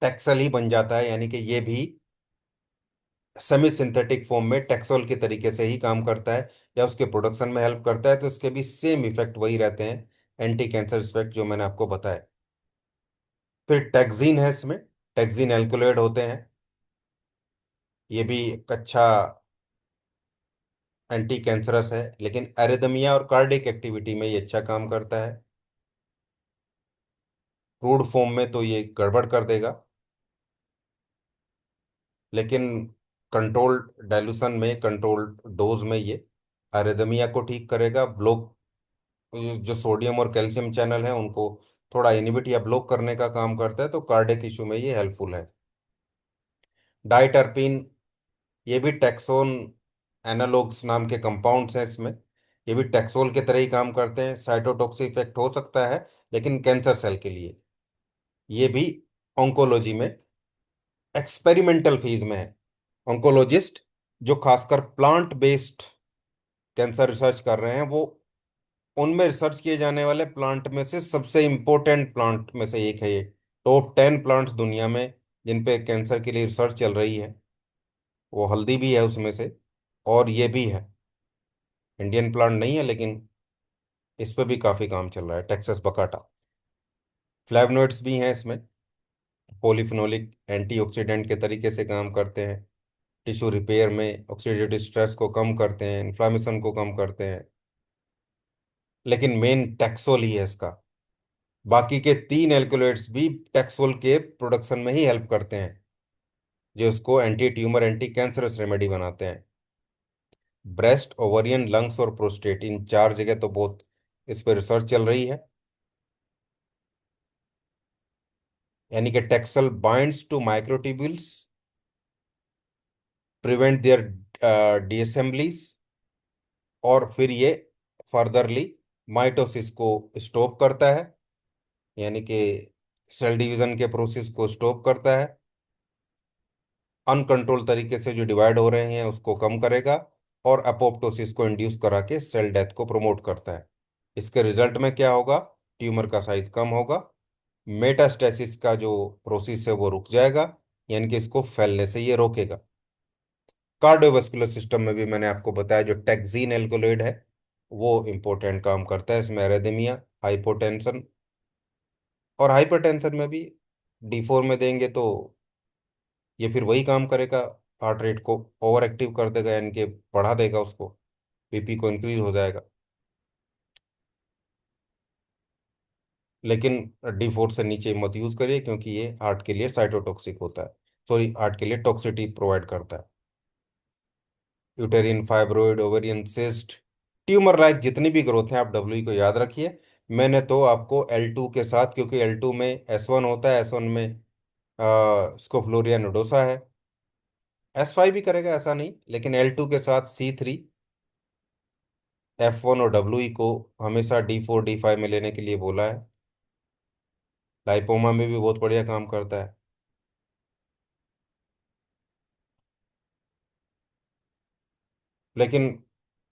टैक्सल ही बन जाता है, यानी कि ये भी सेमी सिंथेटिक फॉर्म में टैक्सोल के तरीके से ही काम करता है, या उसके प्रोडक्शन में हेल्प करता है, तो इसके भी सेम इफेक्ट वही रहते हैं, एंटी कैंसर इफेक्ट जो मैंने आपको बताया। फिर टैक्जीन है इसमें, टैक्जीन एल्कोलॉइड होते हैं, ये भी एक अच्छा एंटी कैंसरस है, लेकिन एरिदमिया और कार्डिक एक्टिविटी में ये अच्छा काम करता है। क्रूड फॉर्म में तो ये गड़बड़ कर देगा, लेकिन कंट्रोल्ड डाइल्यूशन में, कंट्रोल्ड डोज में ये एरिदमिया को ठीक करेगा, ब्लॉक, ये जो सोडियम और कैल्शियम चैनल है उनको थोड़ा इनिबिट या ब्लॉक करने का काम करता है, तो कार्डियक इशू में ये हेल्पफुल है। डाइटर्पिन, ये भी टैक्सोन एनालॉग्स नाम के कंपाउंड्स हैं इसमें, ये भी टैक्सोल के तरह ही काम करते हैं। साइटोटॉक्सिक इफेक्ट हो सकता है, लेकिन कैंसर सेल के लिए ये भी ऑन्कोलॉजी में एक्सपेरिमेंटल फेज में है। ऑन्कोलॉजिस्ट जो खासकर प्लांट बेस्ड कैंसर रिसर्च कर रहे हैं, वो उनमें रिसर्च किए जाने वाले प्लांट में से सबसे इम्पोर्टेंट प्लांट में से एक है ये। टॉप 10 प्लांट्स दुनिया में जिन पे कैंसर के लिए रिसर्च चल रही है, वो हल्दी भी है उसमें से, और ये भी है। इंडियन प्लांट नहीं है, लेकिन इस पे भी काफ़ी काम चल रहा है, टेक्सास बकाटा। फ्लैवनोइड्स भी हैं इसमें, पॉलीफिनोलिक एंटीऑक्सीडेंट के तरीके से काम करते हैं, टिश्यू रिपेयर में, ऑक्सीडेटिव स्ट्रेस को कम करते हैं, इन्फ्लामेशन को कम करते हैं। लेकिन मेन टैक्सोल ही है इसका। बाकी के तीन एल्कोलॉइड्स भी टैक्सोल के प्रोडक्शन में ही हेल्प करते हैं, जो इसको anti tumour anti cancerous remedy बनाते हैं। ब्रेस्ट, ओवरियन, लंग्स और प्रोस्टेट, इन चार जगह तो बहुत इस पर रिसर्च चल रही है। यानी कि Taxol binds to microtubules, prevent their disassemblies, और फिर ये फर्दरली माइटोसिस को स्टॉप करता है, यानी कि सेल डिवीजन के प्रोसेस को स्टॉप करता है। अनकंट्रोल तरीके से जो डिवाइड हो रहे हैं उसको कम करेगा, और अपोप्टोसिस को इंड्यूस करा के सेल डेथ को प्रमोट करता है। इसके रिजल्ट में क्या होगा? ट्यूमर का साइज कम होगा, मेटास्टेसिस का जो प्रोसेस है वो रुक जाएगा, यानी कि इसको फैलने से ये रोकेगा। कार्डियोवास्कुलर सिस्टम में भी मैंने आपको बताया जो टैक्सीन एल्कोलॉइड है वो इंपॉर्टेंट काम करता है इसमें, एरेथमिया, हाइपोटेंशन, और हाइपरटेंशन में भी D4 में देंगे तो ये फिर वही काम करेगा, हार्ट रेट को ओवर एक्टिव कर देगा, यानी कि बढ़ा देगा उसको, बीपी को इंक्रीज हो जाएगा। लेकिन D4 से नीचे मत यूज करिए, क्योंकि ये हार्ट के लिए साइटोटॉक्सिक होता है, सॉरी हार्ट के लिए टॉक्सिटी प्रोवाइड करता है। यूटेरिन fibroid, ovarian cyst, tumour like जितनी भी ग्रोथ है आप डब्ल्यू को याद रखिए। मैंने तो आपको L2 के साथ, क्योंकि L2 में S1 होता है, S1 में स्कोफ्लोरिया नोडोसा है, S5 भी करेगा ऐसा नहीं, लेकिन L2 के साथ C3, F1 और डब्ल्यू को हमेशा D4 D5 में लेने के लिए बोला है। लाइपोमा में भी बहुत बढ़िया काम करता है। लेकिन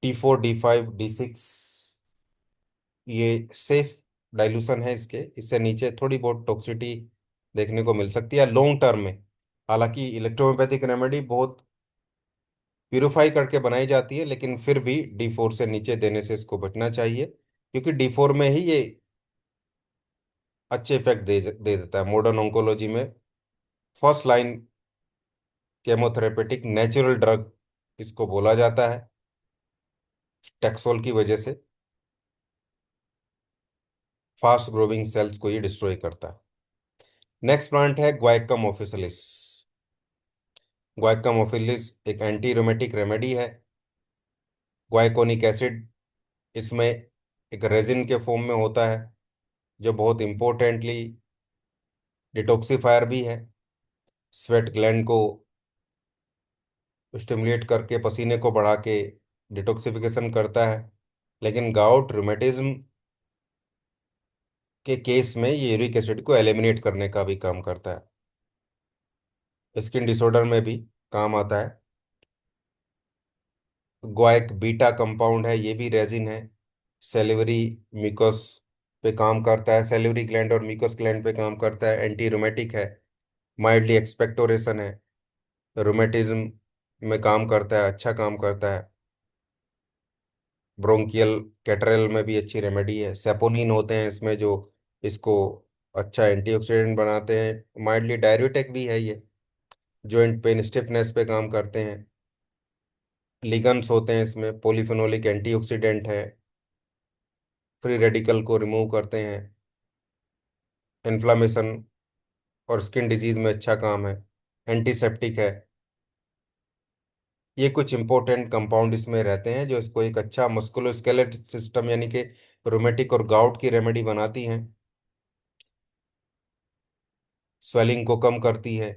D4 D5 D6 ये सेफ डाइल्यूशन है इसके, इससे नीचे थोड़ी बहुत टॉक्सिटी देखने को मिल सकती है लॉन्ग टर्म में। हालांकि इलेक्ट्रोहोम्योपैथिक रेमेडी बहुत प्यूरिफाई करके बनाई जाती है, लेकिन फिर भी D4 से नीचे देने से इसको बचना चाहिए, क्योंकि D4 में ही ये अच्छे इफेक्ट दे देता है। मॉडर्न ऑन्कोलॉजी में first line chemotherapeutic natural drug इसको बोला जाता है, टैक्सोल की वजह से फास्ट ग्रोविंग सेल्स को ये डिस्ट्रॉय करता है। नेक्स्ट प्लांट है ग्वाइकम ऑफिसिलिस। ग्वाइकम ऑफिसिलिस एक एंटी रोमेटिक रेमेडी है। ग्वाइकोनिक एसिड इसमें एक रेजिन के फॉर्म में होता है, जो बहुत इंपॉर्टेंटली डिटॉक्सिफायर भी है, स्वेट ग्लैंड को स्टिमुलेट करके पसीने को बढ़ा के डिटॉक्सिफिकेशन करता है। लेकिन गाउट रूमेटिज्म के केस में ये यूरिक एसिड को एलिमिनेट करने का भी काम करता है। स्किन डिसऑर्डर में भी काम आता है। ग्वाइक बीटा कंपाउंड है, ये भी रेजिन है, सेलिवरी म्यूकस पे काम करता है, सेलिवरी ग्लैंड और म्यूकस ग्लैंड पे काम करता है, एंटी रोमेटिक है, माइल्डली एक्सपेक्टोरेशन है, रोमेटिज्म में काम करता है, अच्छा काम करता है। ब्रोंकियल कैटरल में भी अच्छी रेमेडी है। सेपोनिन होते हैं इसमें जो इसको अच्छा एंटीऑक्सीडेंट बनाते हैं, माइल्डली डाययूरेटिक भी है ये, जॉइंट पेन स्टिफनेस पे काम करते हैं। लिगन्स होते हैं इसमें, पॉलीफेनोलिक एंटीऑक्सीडेंट है, फ्री रेडिकल को रिमूव करते हैं, इन्फ्लामेशन और स्किन डिजीज में अच्छा काम है, एंटीसेप्टिक है। ये कुछ इंपॉर्टेंट कंपाउंड इसमें रहते हैं जो इसको एक अच्छा मस्कुलोस्केलेटल सिस्टम यानी कि रोमेटिक और गाउट की रेमेडी बनाती हैं। स्वेलिंग को कम करती है,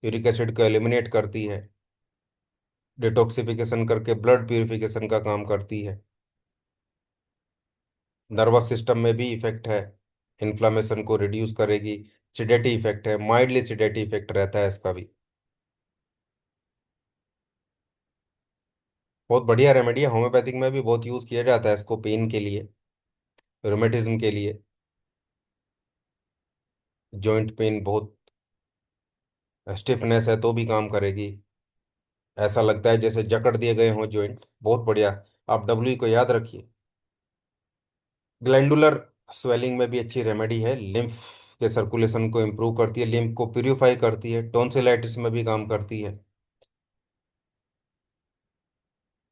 यूरिक एसिड को एलिमिनेट करती है, डिटॉक्सिफिकेशन करके ब्लड प्यूरिफिकेशन का काम करती है। नर्वस सिस्टम में भी इफेक्ट है, इन्फ्लामेशन को रिड्यूस करेगी, सिडेटी इफेक्ट है, माइल्डली सिडेटी इफेक्ट रहता है इसका भी। बहुत बढ़िया रेमेडी है, होम्योपैथिक में भी बहुत यूज किया जाता है इसको, पेन के लिए, रोमेटिज्म के लिए, जॉइंट पेन बहुत स्टिफनेस है तो भी काम करेगी, ऐसा लगता है जैसे जकड़ दिए गए हों जॉइंट, बहुत बढ़िया। आप डब्ल्यू को याद रखिए। ग्लैंडुलर स्वेलिंग में भी अच्छी रेमेडी है, लिम्फ के सर्कुलेशन को इम्प्रूव करती है, लिम्फ को प्यूरिफाई करती है, टॉन्सिलाइटिस में भी काम करती है।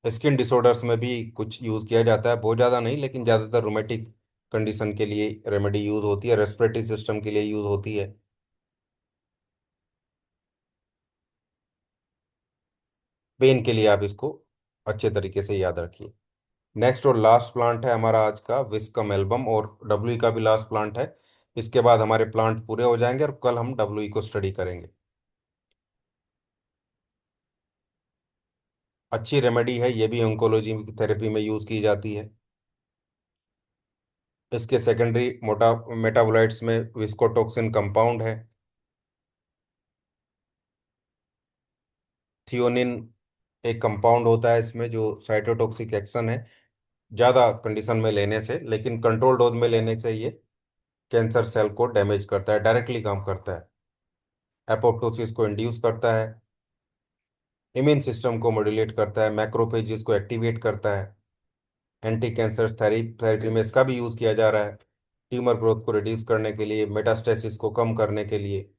स्किन डिसऑर्डर्स में भी कुछ यूज़ किया जाता है, बहुत ज़्यादा नहीं, लेकिन ज़्यादातर रोमेटिक कंडीशन के लिए रेमेडी यूज़ होती है, रेस्पिरेटरी सिस्टम के लिए यूज़ होती है। पेन के लिए आप इसको अच्छे तरीके से याद रखिए। नेक्स्ट और लास्ट प्लांट है हमारा आज का विस्कम एल्बम, और डब्ल्यू का भी लास्ट प्लांट है। इसके बाद हमारे प्लांट पूरे हो जाएंगे और कल हम डब्ल्यू को स्टडी करेंगे। अच्छी रेमेडी है, ये भी ऑन्कोलॉजी थेरेपी में यूज़ की जाती है। इसके सेकेंडरी मोटा मेटाबोलाइट्स में विस्कोटॉक्सिन कंपाउंड है। थियोनिन एक कंपाउंड होता है इसमें जो साइटोटॉक्सिक एक्शन है ज़्यादा कंडीशन में लेने से, लेकिन कंट्रोल डोज में लेने से ये कैंसर सेल को डैमेज करता है, डायरेक्टली काम करता है। एपोप्टोसिस को इंड्यूस करता है, इम्यून सिस्टम को मॉड्यूलेट करता है, मैक्रोफेजेस को एक्टिवेट करता है। एंटी कैंसर थेरेपी में इसका भी यूज़ किया जा रहा है, ट्यूमर ग्रोथ को रिड्यूस करने के लिए, मेटास्टेसिस को कम करने के लिए।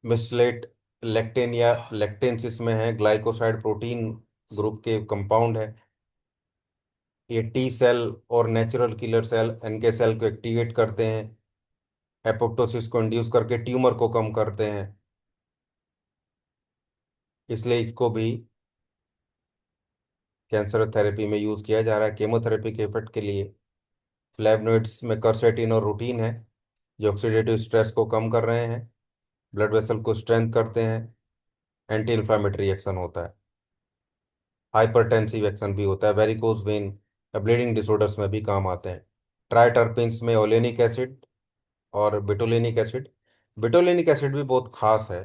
मिसलेट लेक्टेन या लेक्टेंसिस में है, ग्लाइकोसाइड प्रोटीन ग्रुप के कंपाउंड है। ये टी सेल और natural killer cell NK cell को एक्टिवेट करते हैं, एपोप्टोसिस को इंड्यूस करके ट्यूमर को कम करते हैं। इसलिए इसको भी कैंसर थेरेपी में यूज़ किया जा रहा है। केमोथेरेपी के इफेक्ट के लिए फ्लैवनोइड्स में कर्सेटिन और रूटीन है, जो ऑक्सीडेटिव स्ट्रेस को कम कर रहे हैं, ब्लड वेसल को स्ट्रेंथ करते हैं, एंटी इन्फ्लामेटरी एक्शन होता है, हाइपरटेंसिव एक्शन भी होता है, वेरिकोज वेन या ब्लीडिंग डिसऑर्डर्स में भी काम आते हैं। ट्राइटरपीन्स में ओलेनिक एसिड और बिटोलेनिक एसिड। बिटोलेनिक एसिड भी बहुत खास है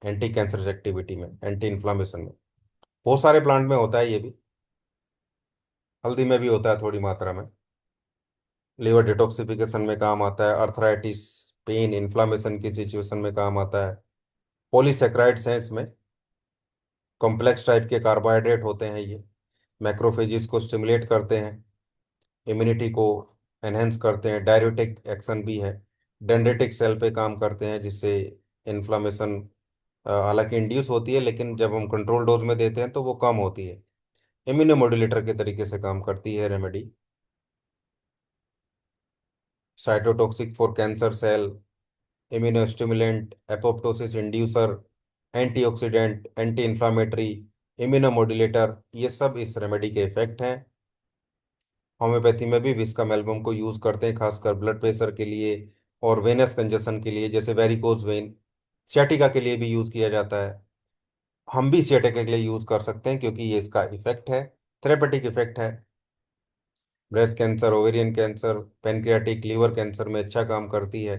एंटी कैंसर एक्टिविटी में, एंटी इन्फ्लामेशन में। बहुत सारे प्लांट में होता है ये भी, हल्दी में भी होता है थोड़ी मात्रा में। लिवर डिटॉक्सिफिकेशन में काम आता है, अर्थराइटिस, पेन, इन्फ्लामेशन की सिचुएशन में काम आता है। पॉलीसेक्राइड्स हैं इसमें, कॉम्प्लेक्स टाइप के कार्बोहाइड्रेट होते हैं ये, मैक्रोफेजिस को स्टिमुलेट करते हैं, इम्यूनिटी को एनहेंस करते हैं, डायरेटिक एक्शन भी है, डेंड्रिटिक सेल पे काम करते हैं जिससे इन्फ्लामेशन हालांकि इंड्यूस होती है, लेकिन जब हम कंट्रोल डोज में देते हैं तो वो कम होती है। इम्यूनोमोड्यूलेटर के तरीके से काम करती है remedy. Cytotoxic for cancer cell, immunostimulant, apoptosis inducer, antioxidant, anti inflammatory, immunomodulator, ये सब इस रेमेडी के इफेक्ट हैं। होम्योपैथी में भी विस्कम एल्बम को यूज़ करते हैं, खासकर ब्लड प्रेशर के लिए और वेनस कंजेशन के लिए, जैसे वेरिकोज वेन। सियाटिका के लिए भी यूज़ किया जाता है। हम भी सियाटिका के लिए यूज़ कर सकते हैं क्योंकि ये इसका इफेक्ट है, थेरेपेटिक इफेक्ट है। Breast cancer, ovarian cancer, pancreatic, liver cancer में अच्छा काम करती है।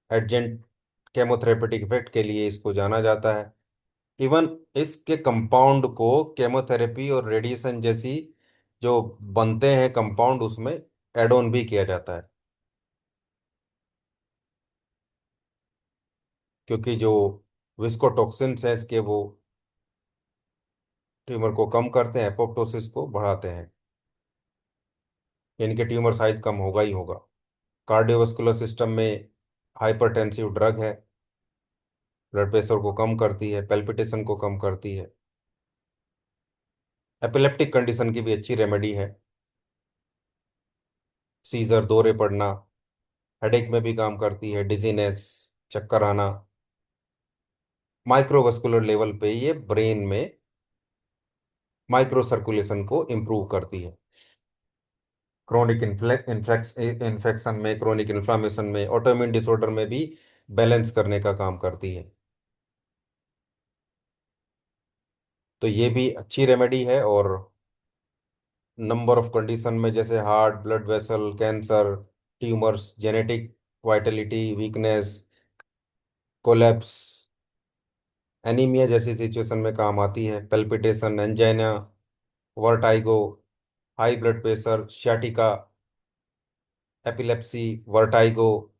एडजेंट केमोथेरेपेटिक इफेक्ट के लिए इसको जाना जाता है। इवन इसके कंपाउंड को केमोथेरेपी और रेडिएशन जैसी जो बनते हैं कंपाउंड, उसमें एड ऑन भी किया जाता है, क्योंकि जो विस्कोटॉक्सिन्स हैं इसके वो ट्यूमर को कम करते हैं, एपोप्टोसिस को बढ़ाते हैं, यानी कि ट्यूमर साइज कम होगा ही होगा। कार्डियोवास्कुलर सिस्टम में हाइपरटेंसिव ड्रग है, ब्लड प्रेशर को कम करती है, पेल्पिटेशन को कम करती है। एपिलेप्टिक कंडीशन की भी अच्छी रेमेडी है, सीजर, दौरे पड़ना, हेडेक में भी काम करती है, डिजीनेस, चक्कर आना। माइक्रोवास्कुलर लेवल पे ये ब्रेन में माइक्रो सर्कुलेशन को इम्प्रूव करती है। क्रोनिक इन्फेक्शन में, क्रोनिक इन्फ्लामेशन में, ऑटोइम्यून डिसऑर्डर में भी बैलेंस करने का काम करती है। तो ये भी अच्छी रेमेडी है। और नंबर ऑफ कंडीशन में, जैसे heart, blood vessel, cancer, tumours, genetic vitality weakness, collapse, anaemia जैसी सिचुएशन में काम आती है। Palpitation, angina, vertigo, high blood pressure, sciatica, epilepsy, vertigo,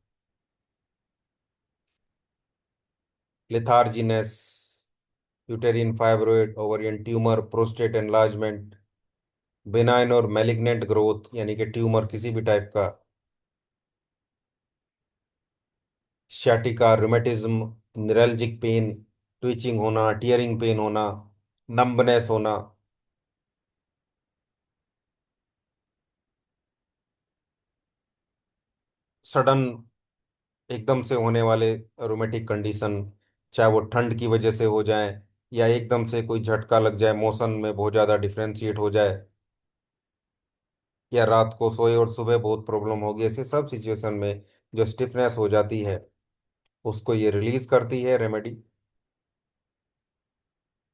letharginess, uterine fibroid, ovarian tumour, prostate enlargement, benign और malignant growth यानी कि ट्यूमर किसी भी टाइप का, sciatica, rheumatism, neuralgic pain, twitching होना, टियरिंग पेन होना, नंबनेस होना, सडन एकदम से होने वाले रोमेटिक कंडीशन, चाहे वो ठंड की वजह से हो जाए या एकदम से कोई झटका लग जाए, मौसम में बहुत ज़्यादा डिफरेंशिएट हो जाए, या रात को सोए और सुबह बहुत प्रॉब्लम होगी, ऐसे सब सिचुएशन में जो स्टिफनेस हो जाती है उसको ये रिलीज करती है remedy.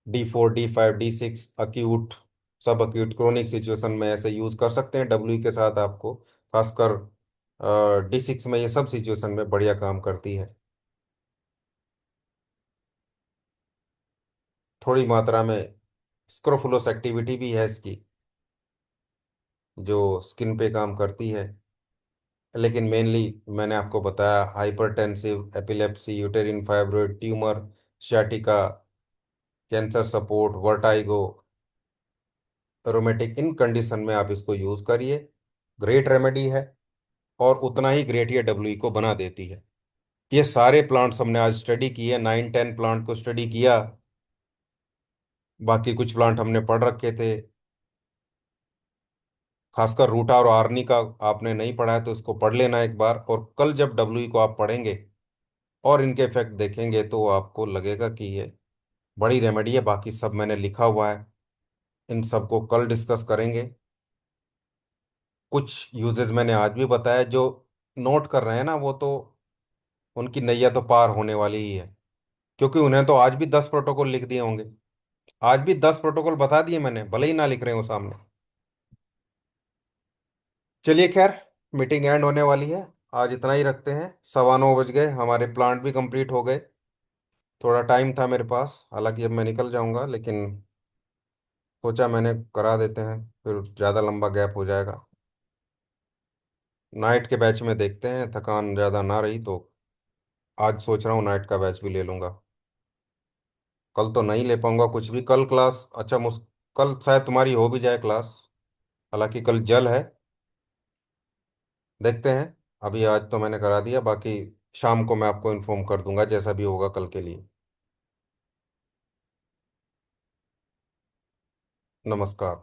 D4 D5 D6 acute, सब अक्यूट क्रोनिक सिचुएशन में ऐसे यूज कर सकते हैं डब्ल्यू के साथ आपको, खासकर D6 में ये सब सिचुएशन में बढ़िया काम करती है। थोड़ी मात्रा में स्क्रोफुलोस एक्टिविटी भी है इसकी, जो स्किन पे काम करती है, लेकिन मेनली मैंने आपको बताया hypertensive, epilepsy, uterine fibroid, tumour, sciatica, cancer support, vertigo, rheumatic, इन कंडीशन में आप इसको यूज करिए। ग्रेट रेमेडी है, और उतना ही ग्रेट ये डब्ल्यू को बना देती है। ये सारे प्लांट्स हमने आज स्टडी किए, 9 10 प्लांट को स्टडी किया। बाकी कुछ प्लांट हमने पढ़ रखे थे, खासकर रूटा और आर्नी का आपने नहीं पढ़ा है तो इसको पढ़ लेना एक बार, और कल जब डब्ल्यू को आप पढ़ेंगे और इनके इफेक्ट देखेंगे तो आपको लगेगा कि ये बड़ी रेमेडी है। बाकी सब मैंने लिखा हुआ है, इन सबको कल डिस्कस करेंगे। कुछ यूजेज मैंने आज भी बताया, जो नोट कर रहे हैं ना वो तो उनकी नैया तो पार होने वाली ही है, क्योंकि उन्हें तो आज भी 10 प्रोटोकॉल लिख दिए होंगे। आज भी 10 प्रोटोकॉल बता दिए मैंने, भले ही ना लिख रहे हो सामने। चलिए खैर, मीटिंग एंड होने वाली है, आज इतना ही रखते हैं। 9:15 बज गए, हमारे प्लांट भी कंप्लीट हो गए। थोड़ा टाइम था मेरे पास, हालांकि अब मैं निकल जाऊंगा, लेकिन सोचा मैंने करा देते हैं, फिर ज़्यादा लंबा गैप हो जाएगा। नाइट के बैच में देखते हैं, थकान ज़्यादा ना रही तो आज सोच रहा हूँ नाइट का बैच भी ले लूंगा। कल तो नहीं ले पाऊंगा कुछ भी, कल क्लास, अच्छा कल शायद तुम्हारी हो भी जाए क्लास, हालांकि कल जल है, देखते हैं। अभी आज तो मैंने करा दिया, बाकी शाम को मैं आपको इन्फॉर्म कर दूंगा जैसा भी होगा कल के लिए। नमस्कार।